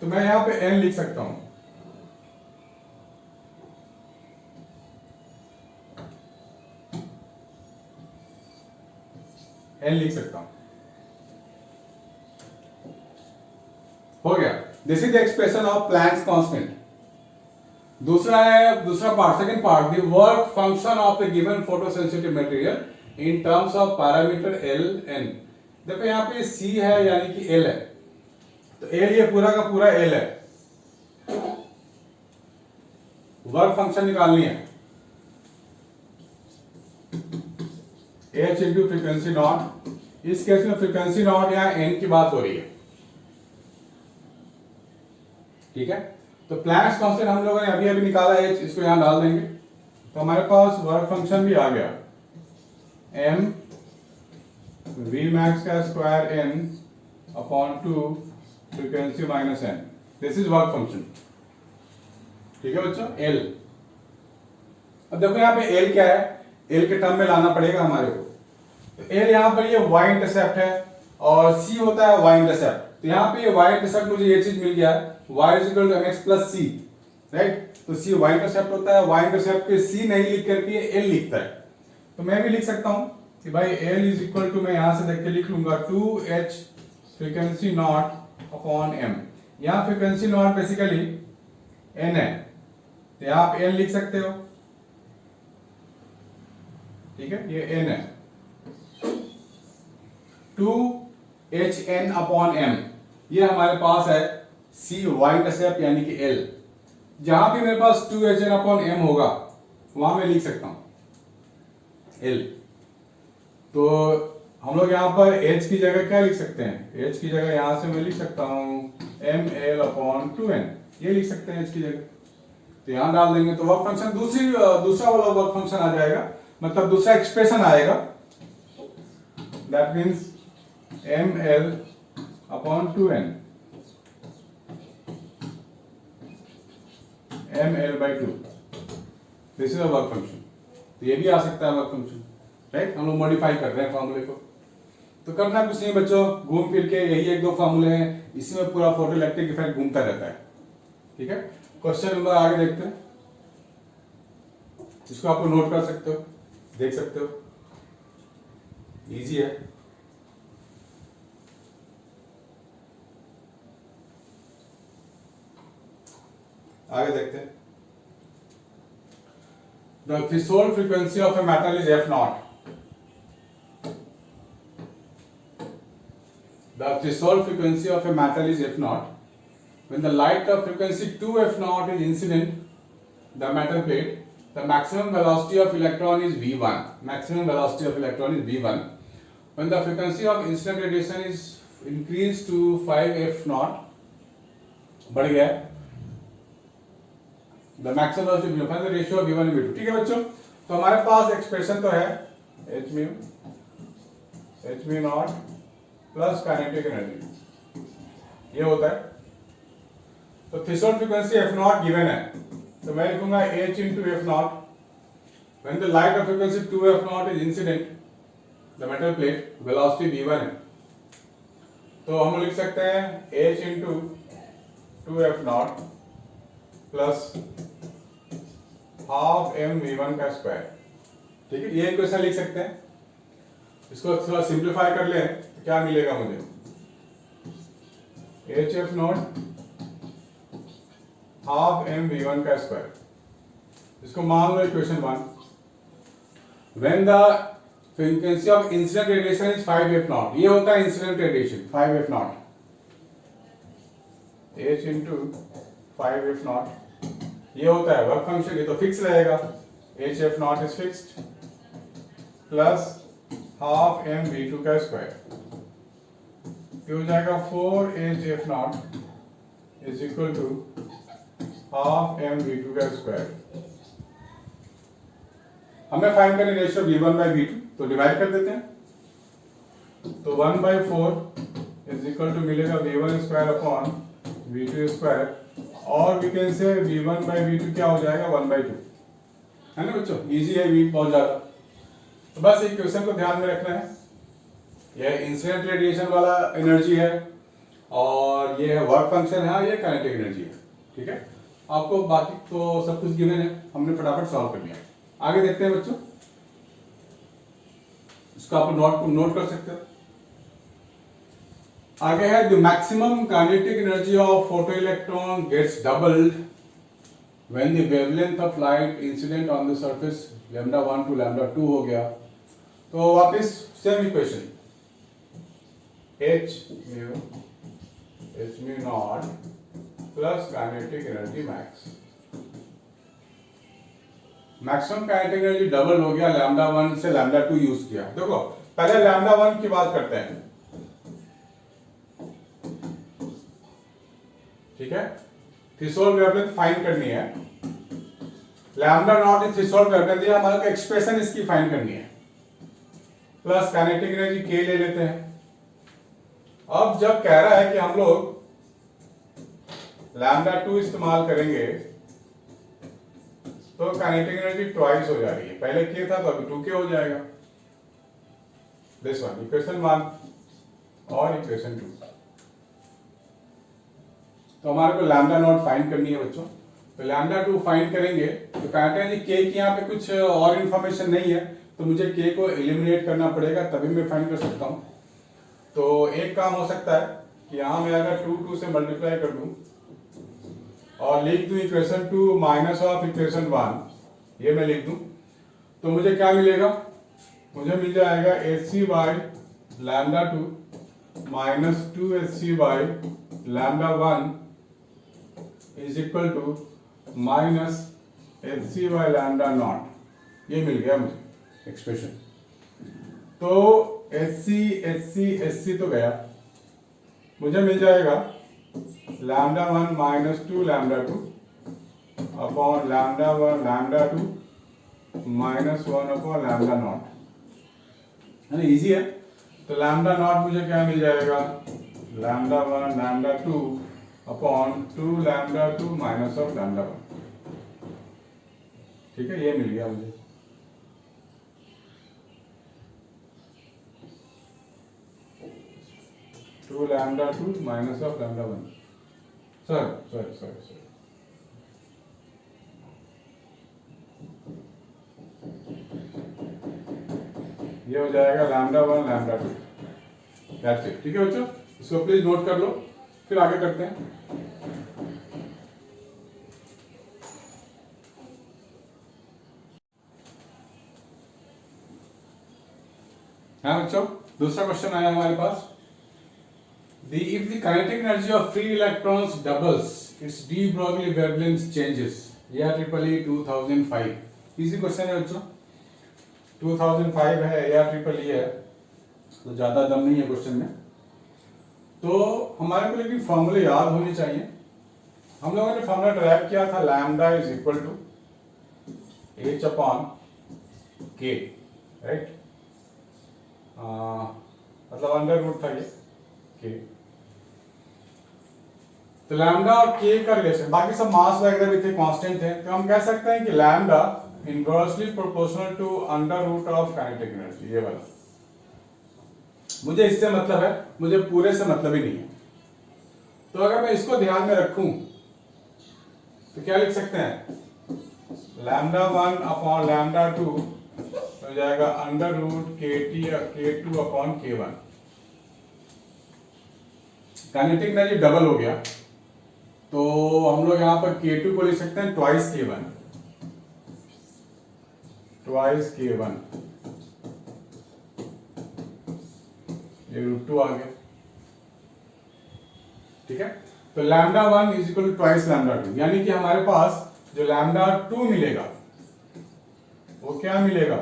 तो मैं यहाँ पे n लिख सकता हूं। n लिख सकता हूं, हो गया। This is the expression of Planck's constant. दूसरा part, second part, the work function of the given photosensitive material in terms of parameter L N. देखो यहाँ पे C है यानी कि L है, तो L ये पूरा का पूरा L है, वर्क फंक्शन निकालनी है H इंटू फ्रीक्वेंसी नॉट। इस केस में फ्रीक्वेंसी नॉट यहाँ n की बात हो रही है, ठीक है। तो प्लैंक्स कांस्टेंट हम लोगों ने अभी अभी निकाला है, इसको यहां डाल देंगे, तो हमारे पास वर्क फंक्शन भी आ गया, m v मैक्स का square n upon 2 frequency minus n, this is work function. ठीक है बच्चों, l। अब देखो यहाँ पे l क्या है, l के टर्म में लाना पड़ेगा हमारे को। तो l यहाँ पर ये y इंटरसेप्ट है और c होता है y इंटरसेप्ट, तो यहाँ पे ये y इंटरसेप्ट मुझे ये चीज मिल गया है, y is equal to mx plus c, right. तो c y इंटरसेप्ट होता है, y इंटरसेप्ट पे c नहीं लिख करके l लिखता है, तो मैं भी लिख सकता हूं कि भाई l इज इक्वल टू, मैं यहां से देख के लिख लूंगा 2h frequency not upon m। यहां फ्रीक्वेंसी नॉट बेसिकली n है, तो यहां आप n लिख सकते हो, ठीक है, ये n है, 2hn अपॉन m, ये हमारे पास है c y इंटरसेप्ट यानी कि l। जहां भी मेरे पास 2hn अपॉन m होगा वहां मैं लिख सकता हूं l। तो हम लोग यहाँ पर h की जगह क्या लिख सकते हैं, h की जगह यहां से मैं लिख सकता हूं ml अपॉन 2n, ये लिख सकते हैं h की जगह। तो यहां डाल देंगे तो वर्क फंक्शन दूसरा वाला वर्क फंक्शन आ जाएगा, मतलब दूसरा एक्सप्रेशन आएगा, that means ml upon 2n, ml/2, this is a work function. तो ये भी आ सकता है वर्क फंक्शन, राइट। हम लोग मॉडिफाई कर रहे हैं फॉर्मूले को, तो करना कुछ नहीं बच्चों, घूम फिर के यही एक दो फॉर्मूले हैं, इसी में पूरा फोटोइलेक्ट्रिक इफेक्ट घूमता रहता है, ठीक है। क्वेश्चन नंबर आगे देखते हैं, इसको आप नोट कर सकते हो, देख सकते हो, इजी है। आगे देखते हैं। The threshold frequency of a metal is F naught. The threshold frequency of a metal is F naught. When the light of frequency 2 F naught is incident the metal plate, the maximum velocity of electron is V1. Maximum velocity of electron is V1. When the frequency of incident radiation is increased to 5 F naught, बढ़ गया, the maximum velocity of the ratio of V1 and V2. ठीक है बच्चों, तो हमारे पास एक्सप्रेशन तो है h mu not plus kinetic energy, ये होता है। तो threshold frequency f not given है, तो मैं लिखूंगा h into f naught. When the light of frequency 2f naught is incident, the metal plate, velocity v1 है, तो हम लिख सकते हैं h into 2f naught plus half m v1 का स्क्वायर। ठीक है, ये इक्वेशन लिख सकते हैं। इसको थोड़ा सिंप्लीफाई कर लें तो क्या मिलेगा मुझे, hf naught half M v1 का स्क्वायर। इसको मान लो equation 1। When the frequency of incident radiation is 5f naught, ये होता है incident radiation 5f naught, h into 5f naught, ये होता है वर्क फंक्शन, ये तो फिक्स रहेगा, hf naught is fixed plus half M v2 का स्क्वायर, ये हो जाएगा 4hf naught is equal to half M v2 का स्क्वायर। हमें फाइंड करनी रेशियो v1 बाई v2, तो डिवाइड कर देते हैं। तो 1/4 इज इक्वल टू मिलेगा v1 square upon v2 square, और we can say v1 by v2 क्या हो जाएगा 1/2, है ना बच्चों, इजी है, v बहुत ज्यादा। तो बस एक क्वेश्चन को ध्यान में रखना है, यह इंसिडेंट रेडिएशन वाला एनर्जी है और ये है वर्क फंक्शन है, ये काइनेटिक एनर्जी है। ठीक है, आपको बाकी तो सब कुछ गिवन है, हमने फटाफट सॉल्व कर लिया। आगे देखते हैं बच्चों, इसको आप नोट कर सकते हो। आगे है the maximum kinetic energy of photo electron gets doubled when the wavelength of light incident on the surface λ1 to λ2 हो गया। तो वापस same equation, h mu not plus kinetic energy max. Maximum kinetic energy double हो गया, λ1 से λ2 यूज किया। देखो पहले λ1 की बात करते हैं, ठीक है, थ्रेशोल्ड वेवलेंथ फाइंड करनी है, λ0 इज थ्रेशोल्ड वेवलेंथ दिया, हमारे को एक्सप्रेशन इसकी फाइंड करनी है, प्लस काइनेटिक एनर्जी k ले लेते हैं। अब जब कह रहा है कि हम लोग λ2 इस्तेमाल करेंगे तो काइनेटिक एनर्जी ट्वाइस हो जा रही है, पहले k था तो अभी 2k हो जाएगा। दिस वन इक्वेशन 1 और इक्वेशन 2। तो हमारे को λ0 फाइंड करनी है बच्चों, तो λ2 फाइंड करेंगे तो काइनेटिक एनर्जी k की यहाँ पे कुछ और इंफॉर्मेशन नहीं है, तो मुझे k को एलिमिनेट करना पड़ेगा तभी मैं फाइंड कर सकता हूँ। तो एक काम हो सकता है कि यहाँ मैं अगर 2 से मल्टीप्लाई कर दूं और लिख दूं इक्वेशन 2 माइनस ऑफ इक्वेशन 1, ये मैं लिख दूं, तो मुझे क्या मिलेगा, मुझे मिल जाएगा hc by λ2 minus 2hc by λ1 is equal to minus hc by λ0, ये मिल गया मुझे एक्सप्रेशन। तो hc तो गया, मुझे मिल जाएगा λ1 माइनस 2 λ2 अपॉन λ2 माइनस 1 अपॉन λ0, है ना, इजी है। तो λ0 मुझे क्या मिल जाएगा, λ1 λ2 अपॉन 2 λ2 माइनस ऑफ λ1। ठीक है, ये मिल गया मुझे। टू λ2 माइनस ऑफ λ1, सॉरी ये हो जाएगा λ1 λ2, दैट्स इट। ठीक है बच्चों, इसको प्लीज नोट कर लो, फिर आगे करते हैं। हाँ बच्चों, दूसरा क्वेश्चन आया हमारे पास। If the kinetic energy of free electrons doubles, its de Broglie wavelength changes. यह EEE 2005 इसी क्वेश्चन है बच्चों, 2005 है या EEE है, तो ज्यादा दम नहीं है क्वेश्चन में। तो हमारे को लेकिन फॉर्मूले याद होने चाहिए। हम लोगों ने फॉर्मूला ड्राइव किया था, lambda is equal to h upon k, right, मतलब अंडर रूट था ये k। तो लैम्डा और के का रिलेशन, बाकी सब मास वगैरह भी थे, कांस्टेंट थे, तो हम कह सकते हैं कि lambda inversely proportional to under root of kinetic energy. ये वाला मुझे इससे मतलब है, मुझे पूरे से मतलब ही नहीं है। तो अगर मैं इसको ध्यान में रखूं तो क्या लिख सकते हैं, लैम्डा 1 अपॉन लैम्डा 2 हो जाएगा under root k2 upon k1। Kinetic energy double हो गया, तो हम लोग यहां पर k2 को लिख सकते हैं ट्वाइस k1, ये √2 आ गया, ठीक है। तो lambda 1 is equal to twice lambda 2, यानी कि हमारे पास जो लैम्डा 2 मिलेगा वो क्या मिलेगा,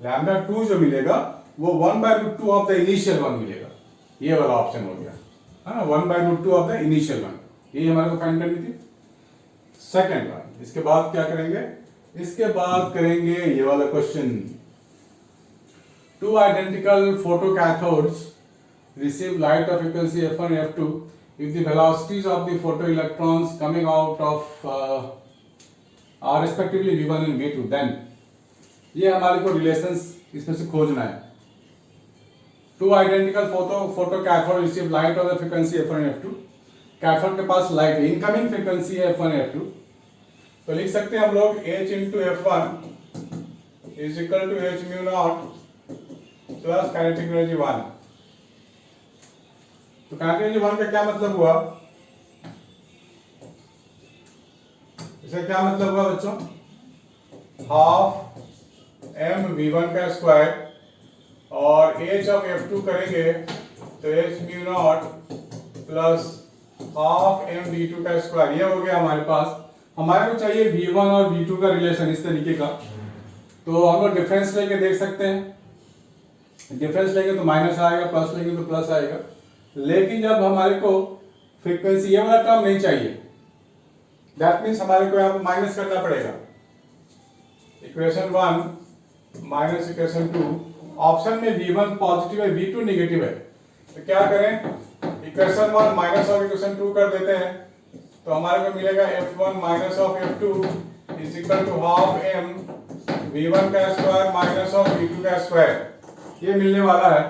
लैम्डा 2 जो मिलेगा वो 1/√2 ऑफ द इनिशियल वन मिलेगा। ये वाला ऑप्शन हो गया है ना, 1/√2 ऑफ द इनिशियल वन, ये हमारे को फाइंड करनी थी। सेकंड वन, इसके बाद क्या करेंगे, इसके बाद करेंगे ये वाला question. Two identical photo cathodes receive light of frequency f1 and f2 if the velocities of the photo electrons coming out of are respectively v1 and v2, then ये हमारे को रिलेशंस इसमें से खोजना है। Two identical photo cathode receive light of the frequency f1 and f2, cathode के पास लाइट इनकमिंग फ्रीक्वेंसी है f1 and f2, तो लिख सकते हैं हम लोग h into f1 is equal to h mu naught plus kinetic energy 1। तो काइनेटिक एनर्जी 1 का क्या मतलब हुआ, इसका क्या मतलब हुआ बच्चों, हाफ m v1 का स्क्वायर और h ऑफ f2 करेंगे तो h mu naught plus half m v2 का स्क्वायर। ये हो गया हमारे पास। हमारे को चाहिए v1 और v2 का रिलेशन इस तरीके का, तो हम लोग डिफरेंस लेके देख सकते हैं। डिफरेंस लेंगे तो माइनस आएगा, प्लस लेंगे तो प्लस आएगा। लेकिन जब हमारे को फ्रीक्वेंसी ये वाला टर्म नहीं चाहिए, दैट मीन्स हमारे को यहाँ पर माइनस करना पड़ेगा। इक्वेशन 1 माइनस इक्वेशन 2, ऑप्शन में v1 पॉजिटिव है v2 नेगेटिव है, तो क्या करें, इक्वेशन 1 माइनस ऑफ इक्वेशन 2 कर देते हैं, तो हमारे को मिलेगा f1 minus of f2 is equal to half m v1 का स्क्वायर माइनस ऑफ v2 का स्क्वायर, ये मिलने वाला है।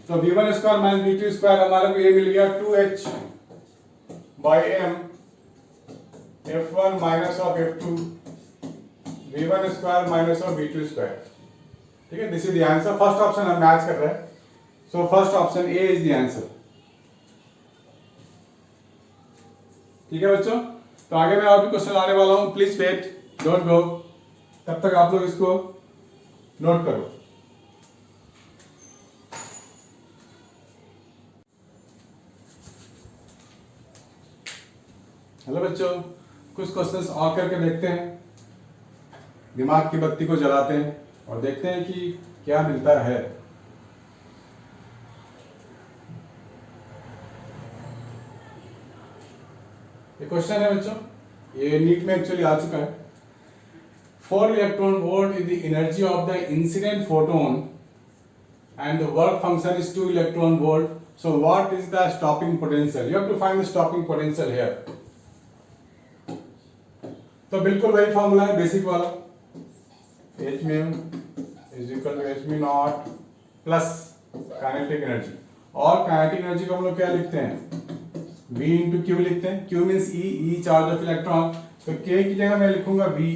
तो v1 square minus v2 square हमारे को ये मिल गया 2h by m f1 minus of f2 v1 square minus of v2 square, ठीक है। This is the answer. First option हम मैच कर रहे हैं, so first option A is the answer, ठीक है बच्चों। तो आगे मैं और भी क्वेश्चन लाने वाला हूं, प्लीज वेट, डोंट गो, तब तक आप लोग इसको नोट करो। हेलो बच्चों, कुछ क्वेश्चंस और करके देखते हैं, दिमाग की बत्ती को जलाते हैं और देखते हैं कि क्या मिलता है। ये क्वेश्चन है बच्चों, ये नीट में एक्चुअली आ चुका है। 4 electron volt is the energy of the incident photon and the work function is 2 electron volt, so what is the stopping potential, you have to find the stopping potential here. तो बिल्कुल वही फॉर्मूला है बेसिक वाला, h mu is equal to h mu not plus kinetic energy, और काइनेटिक एनर्जी को हम लोग क्या लिखते हैं, v इंटू क्यू लिखते हैं। q means e charge of electron, तो k की जगह मैं लिखूंगा ve।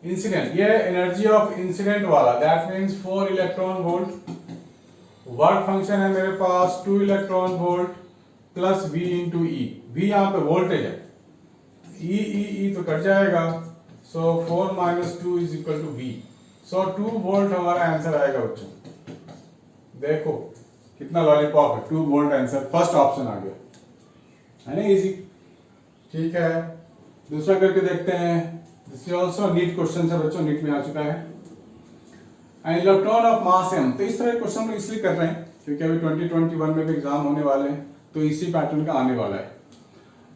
इंसिडेंट, ये एनर्जी ऑफ इंसिडेंट वाला, that means 4 electron volt. Work function है मेरे पास 2 electron volt plus v into e, v यहाँ पे वोल्टेज है, e तो कट जाएगा, so 4 minus 2 is equal to v। So 2 volt हमारा आंसर आएगा बच्चों। देखो कितना लॉलीपॉप है, 2 वोल्ट आंसर, फर्स्ट ऑप्शन आ गया है ना, इजी। ठीक है, दूसरा करके देखते हैं। This is also NEET question है बच्चों, नीट में आ चुका है। An electron of mass m, तो इस तरह के क्वेश्चन हम इसलिए कर रहे हैं क्योंकि अभी 2021 में भी एग्जाम होने वाले हैं, तो इसी पैटर्न का आने वाला है।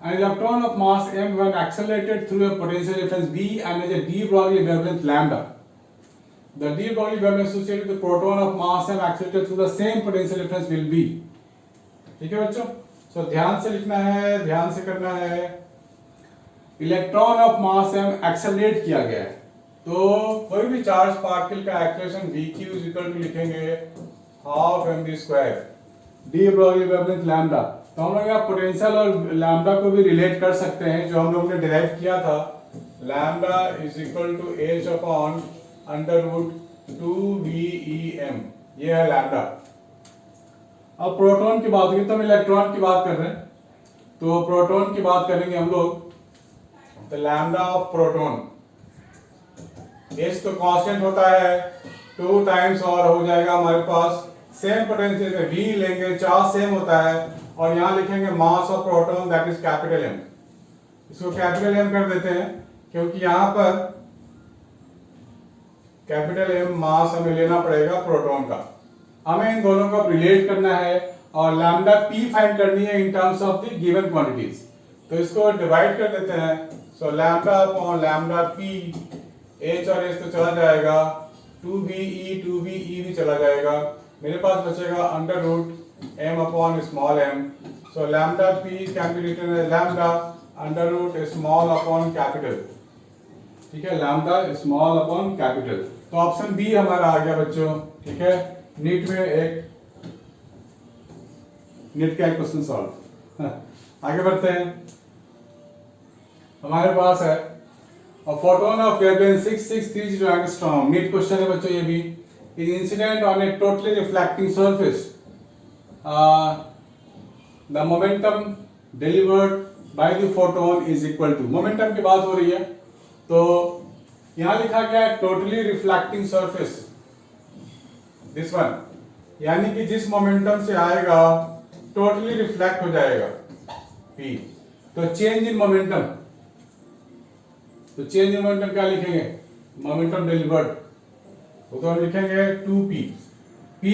An electron of mass m when accelerated through a potential difference v and has a de Broglie wavelength lambda. The de Broglie wavelength associated with the proton of mass m accelerated through the same potential difference will be. ठीक है बच्चों, so ध्यान से लिखना है, ध्यान से करना है। Electron of mass m accelerate किया गया है, तो कोई भी चार्ज पार्टिकल का acceleration vq is equal to लिखेंगे half mv square de Broglie wavelength lambda। तो हम लोग यहाँ पोटेंशियल और लैम्डा को भी रिलेट कर सकते हैं, जो हम लोग ने डिराइव किया था, lambda is equal to h upon under root 2VEm, ये है लैम्डा। अब प्रोटॉन की बात करें तो हम इलेक्ट्रॉन की बात कर रहे हैं, तो प्रोटॉन की बात करेंगे हम लोग, तो लैम्डा ऑफ प्रोटॉन, h तो कांस्टेंट होता है 2 टाइम्स और हो जाएगा हमारे पास सेम पोटेंशियल में v लेंगे, चार्ज सेम होता है, और यहां लिखेंगे mass of proton that is capital M। इसको कैपिटल M कर देते हैं क्योंकि यहां पर कैपिटल M मास हमें लेना पड़ेगा प्रोटॉन का। हमें इन दोनों को रिलेट करना है और लैम्डा p फाइंड करनी है इन terms of the given quantities, तो इसको डिवाइड कर देते हैं। सो lambda upon lambda p, h और h तो चला जाएगा, 2VE भी चला जाएगा, मेरे पास बचेगा under root m upon small m। So lambda p can be written as lambda under root small upon capital. ठीक है, लैम्डा स्मॉल अपॉन कैपिटल। तो ऑप्शन बी हमारा आ गया बच्चों। ठीक है, नीट में एक नीट का एक क्वेश्चन सॉल्व। आगे बढ़ते हैं, हमारे पास है a photon of wavelength 6630 angstrom, NEET question है बच्चों ये भी, is incident on a totally reflecting surface. The momentum delivered by the photon is equal to, momentum की बात हो रही है, तो यहां लिखा गया है totally reflecting surface, this one, यानी कि जिस मोमेंटम से आएगा टोटली रिफ्लेक्ट हो जाएगा p, तो चेंज इन मोमेंटम, तो चेंज इन मोमेंटम क्या लिखेंगे, मोमेंटम डिलीवर्ड, वो तो हम लिखेंगे 2p। p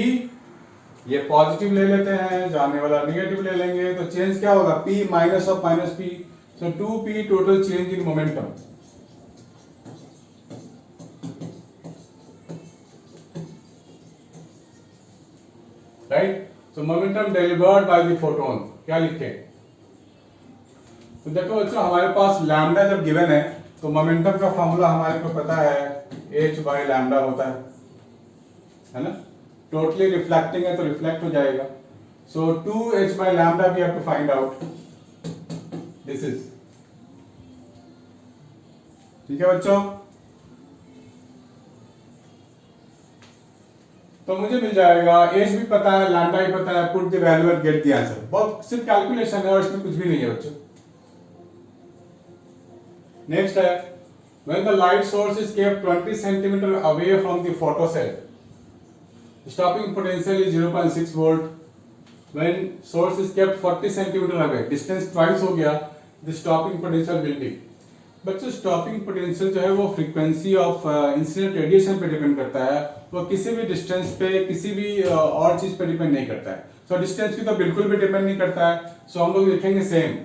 ये पॉजिटिव ले लेते हैं, जाने वाला निगेटिव ले लेंगे, तो चेंज क्या होगा, p minus of minus p, so 2p total change in momentum. Right, so momentum delivered by the photon क्या लिखे, तो देखो बच्चों हमारे पास लैम्डा जब गिवन है तो मोमेंटम का फॉर्मूला हमारे को पता है h बाय लैम्डा होता है ना, टोटली रिफ्लेक्टिंग है तो रिफ्लेक्ट हो जाएगा, so 2h by lambda we have to find out, this is. ठीक है बच्चों, तो मुझे मिल जाएगा h भी पता है, लैम्डा भी पता है, put the value and get the answer. बहुत सिर्फ कैलकुलेशन है और इसमें कुछ भी नहीं है बच्चों। नेक्स्ट है, when the light source is kept 20 cm away from the photocell, stopping potential is 0.6 volt. When source is kept 40 cm away, distance twice हो गया, the stopping potential will be। बच्चों स्टॉपिंग पोटेंशियल जो है वो फ्रीक्वेंसी ऑफ इंसिडेंट रेडिएशन पे डिपेंड करता है, वो किसी भी डिस्टेंस पे किसी भी और चीज पे डिपेंड नहीं करता है। सो डिस्टेंस की तो बिल्कुल भी डिपेंड नहीं करता है, सो हम लोग लिखेंगे same,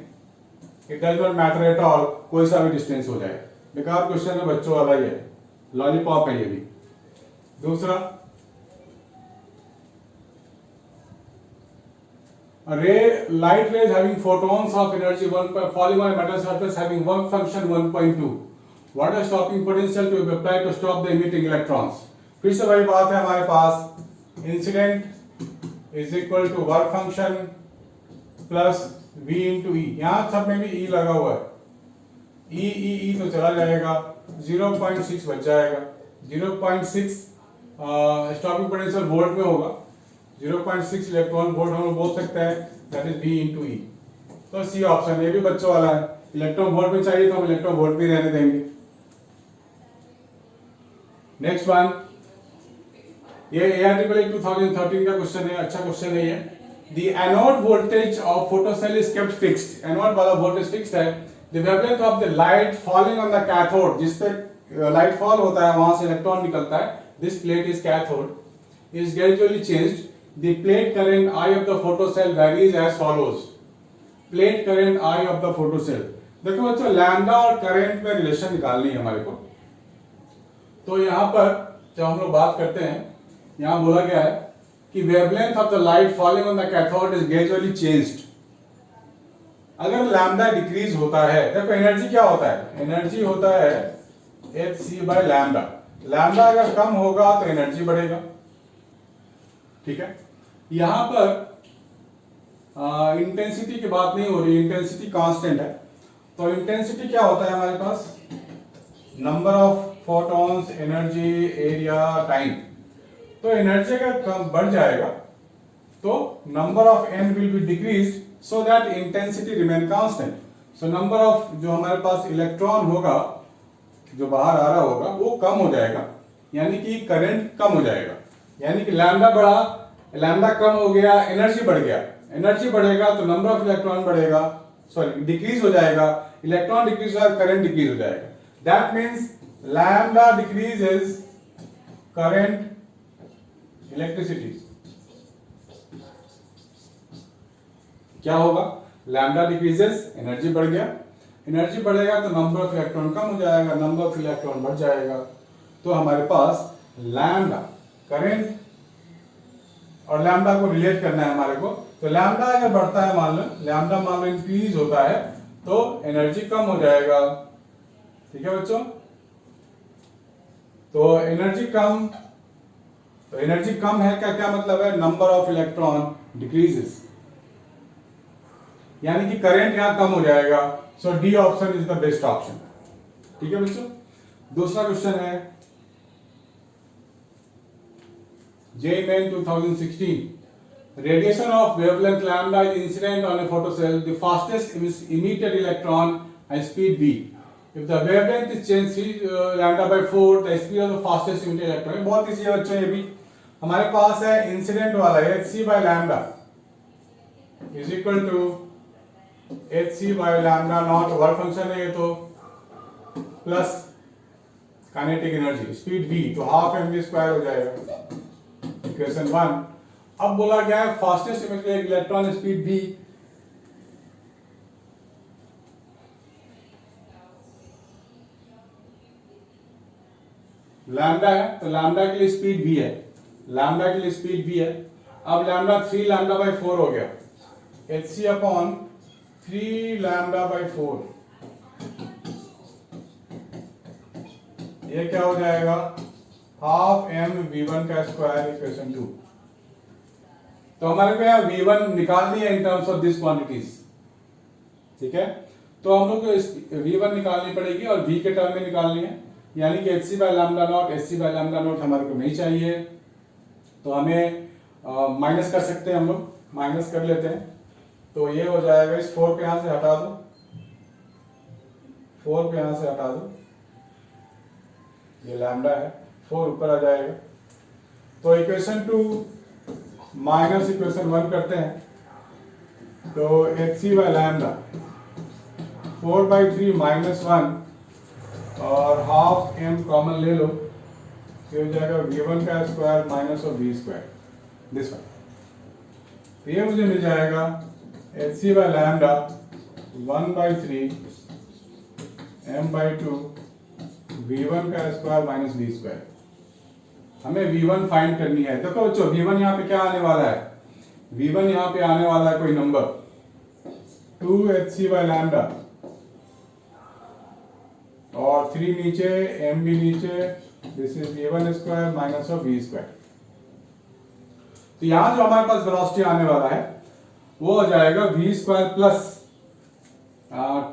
it does not matter at all, कोई सा भी डिस्टेंस हो जाए। बेकार क्वेश्चन है बच्चों वाला ही है, लॉलीपॉप है ये भी। दूसरा, light rays having photons of energy 1 falling on a metal surface having work function 1.2, what is stopping potential to be applied to stop the emitting electrons। फिर से वही बात है हमारे पास, incident is equal to work function plus v into e, यहां सब में भी e लगा हुआ है, e तो चला जाएगा, 0.6 बच जाएगा, 0.6 स्टॉपिंग पोटेंशियल वोल्ट में होगा, 0.6 इलेक्ट्रॉन वोल्ट हम लोग बोल सकते हैं, दैट इज v इंटू ई। तो सी ऑप्शन ये भी बच्चों वाला है, इलेक्ट्रॉन वोल्ट में चाहिए तो हम इलेक्ट्रॉन वोल्ट भी रहने देंगे। नेक्स्ट वन, ये AIEEE 2013 का क्वेश्चन है, अच्छा क्वेश्चन है ये। The anode voltage of photocell is kept fixed. Anode वाला वोल्टेज फिक्स्ड है। The wavelength of the light falling on the cathode, जिस पे लाइट फॉल होता है वहां से इलेक्ट्रॉन निकलता है, this plate is cathode, is gradually changed. The plate current I of the photocell varies as follows. Plate current I of the photocell. देखो बच्चों, लैम्डा और करंट में रिलेशन निकालनी है हमारे को। तो यहाँ पर जब हम लोग बात करते हैं, यहाँ बोला गया है कि wavelength of the light falling on the cathode is gradually changed. अगर लैम्डा डिक्रीज होता है, देखो एनर्जी क्या होता है, एनर्जी होता है hc/लैम्डा। लैम्डा अगर कम होगा तो एनर्जी बढ़ेगा, ठीक है। यहां पर इंटेंसिटी की बात नहीं हो रही, इंटेंसिटी कांस्टेंट है। तो इंटेंसिटी क्या होता है हमारे पास, number of photons, energy, area, time. तो एनर्जी अगर कम बढ़ जाएगा तो number of n will be decrease so that intensity remain constant. So number of जो हमारे पास इलेक्ट्रॉन होगा जो बाहर आ रहा होगा वो कम हो जाएगा, यानी कि करंट कम हो जाएगा। यानी कि लैम्डा बढ़ा, लैम्डा कम हो गया, एनर्जी बढ़ गया। एनर्जी बढ़ेगा तो नंबर ऑफ इलेक्ट्रॉन बढ़ेगा, सॉरी डिक्रीज हो जाएगा, इलेक्ट्रॉन डिक्रीज होगा, करंट डिक्रीज हो जाएगा। That means lambda decreases current, electricity. क्या होगा, लैम्डा डिक्रीजेस, एनर्जी बढ़ गया, एनर्जी बढ़ेगा तो नंबर ऑफ इलेक्ट्रॉन कम हो जाएगा, नंबर ऑफ इलेक्ट्रॉन बढ़ जाएगा। तो हमारे पास लैम्डा, करंट और लैम्डा को रिलेट करना है हमारे को। तो लैम्डा अगर बढ़ता है, मान लो लैम्डा मान लो इंक्रीज होता है तो एनर्जी कम हो जाएगा, ठीक है बच्चों। तो एनर्जी कम, तो एनर्जी कम है का क्या मतलब है, नंबर ऑफ इलेक्ट्रॉन डिक्रीजेस, यानी कि करंट यहां कम हो जाएगा। So D option is the best option, ठीक है बच्चों। दूसरा क्वेश्चन है JEE Main 2016, radiation of wavelength lambda is incident on a photocell. The fastest emitted electron has speed v. If the wavelength is changed lambda by 4, the speed of the fastest emitted electron. बहुत इजी है बच्चों, ये भी हमारे पास है इंसिडेंट वाला hc/लैम्डा is equal to hc/लैम्डा नॉट, वर्क फंक्शन है ये, तो प्लस काइनेटिक एनर्जी स्पीड v, तो हाफ mv² हो जाएगा, इक्वेशन 1। अब बोला गया है fastest emitted electron speed v, lambda है तो लैम्डा के लिए स्पीड v है, लैम्डा के लिए स्पीड v है। अब लैम्डा 3 लैम्डा बाई 4 हो गया, hc/3 लैम्डा बाई 4, ये क्या हो जाएगा, हाफ mv1 का स्क्वायर, इक्वेशन 2। तो हमारे को यहाँ v1 निकालनी है इन टर्म्स ऑफ दिस क्वांटिटीज, ठीक है। तो हम लोग को v1 निकालनी पड़ेगी और v के टर्म में निकालनी है, यानी कि hc/लैम्डा नॉट, hc/लैम्डा नॉट हमारे को नहीं चाहिए, तो हमें माइनस कर सकते हैं, हम लोग माइनस कर लेते हैं। तो ये हो जाएगा, इस 4 को यहां से हटा दो, 4 को यहां से हटा दो, ये लैम्डा है, 4 ऊपर आ जाएगा। तो इक्वेशन 2 माइनस इक्वेशन 1 करते हैं, तो hc/लैम्डा 4/3 माइनस 1 और हाफ m कॉमन ले लो, तो हो जाएगा v1 का स्क्वायर माइनस और v², दिस वन। तो ये मुझे मिल जाएगा hc/लैम्डा 1/3 m/2 v1 का स्क्वायर माइनस v²। हमें v1 फाइंड करनी है। देखो बच्चों, v1 यहाँ पे क्या आने वाला है, v1 यहाँ पे आने वाला है कोई नंबर 2hc/लैम्डा और 3 नीचे, m भी नीचे, this is v1 square minus of v²। तो यहां जो हमारे पास वेलोसिटी आने वाला है वो हो जाएगा v² plus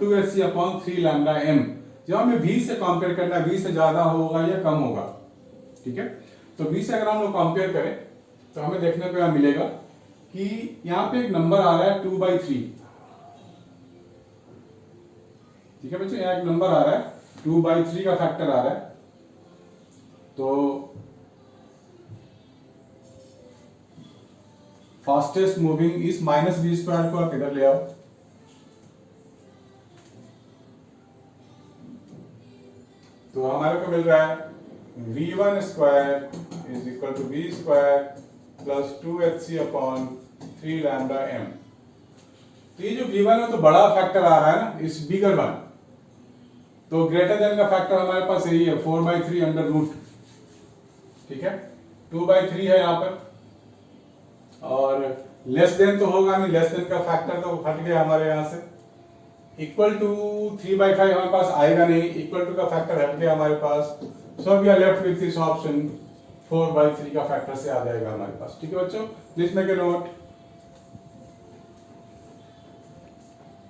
2hc/3 lambda m। जब हमें v से कंपेयर करना है, v से ज्यादा होगा या कम होगा, ठीक है। तो v से अगर हम लोग कंपेयर करें तो हमें देखने को यहां मिलेगा कि यहां पे एक नंबर आ रहा है 2/3, ठीक है बच्चों, यहाँ एक नंबर आ रहा है 2/3 का फैक्टर आ रहा है। तो फास्टेस्ट मूविंग इस माइनस बी स्क्वायर को आप इधर ले आओ, तो हमारे को मिल रहा है v1 square is equal to v square plus 2hc upon 3 lambda m। तो ये जो v1 है तो बड़ा फैक्टर आ रहा है ना, इस बिगर वन, तो ग्रेटर देन का फैक्टर हमारे पास यही है 4/3 अंडर रूट, ठीक है, 2/3 है यहाँ पर, और लेस देन तो होगा नहीं, लेस देन का फैक्टर तो हट गया हमारे यहाँ से, इक्वल टू 3/5 हमारे पास आएगा नहीं, इक्वल टू का फैक्टर हट गया हमारे पास, so we are left with this option 4/3 का फैक्टर से आ जाएगा हमारे पास। ठीक है बच्चों, प्लीज मेक ए नोट।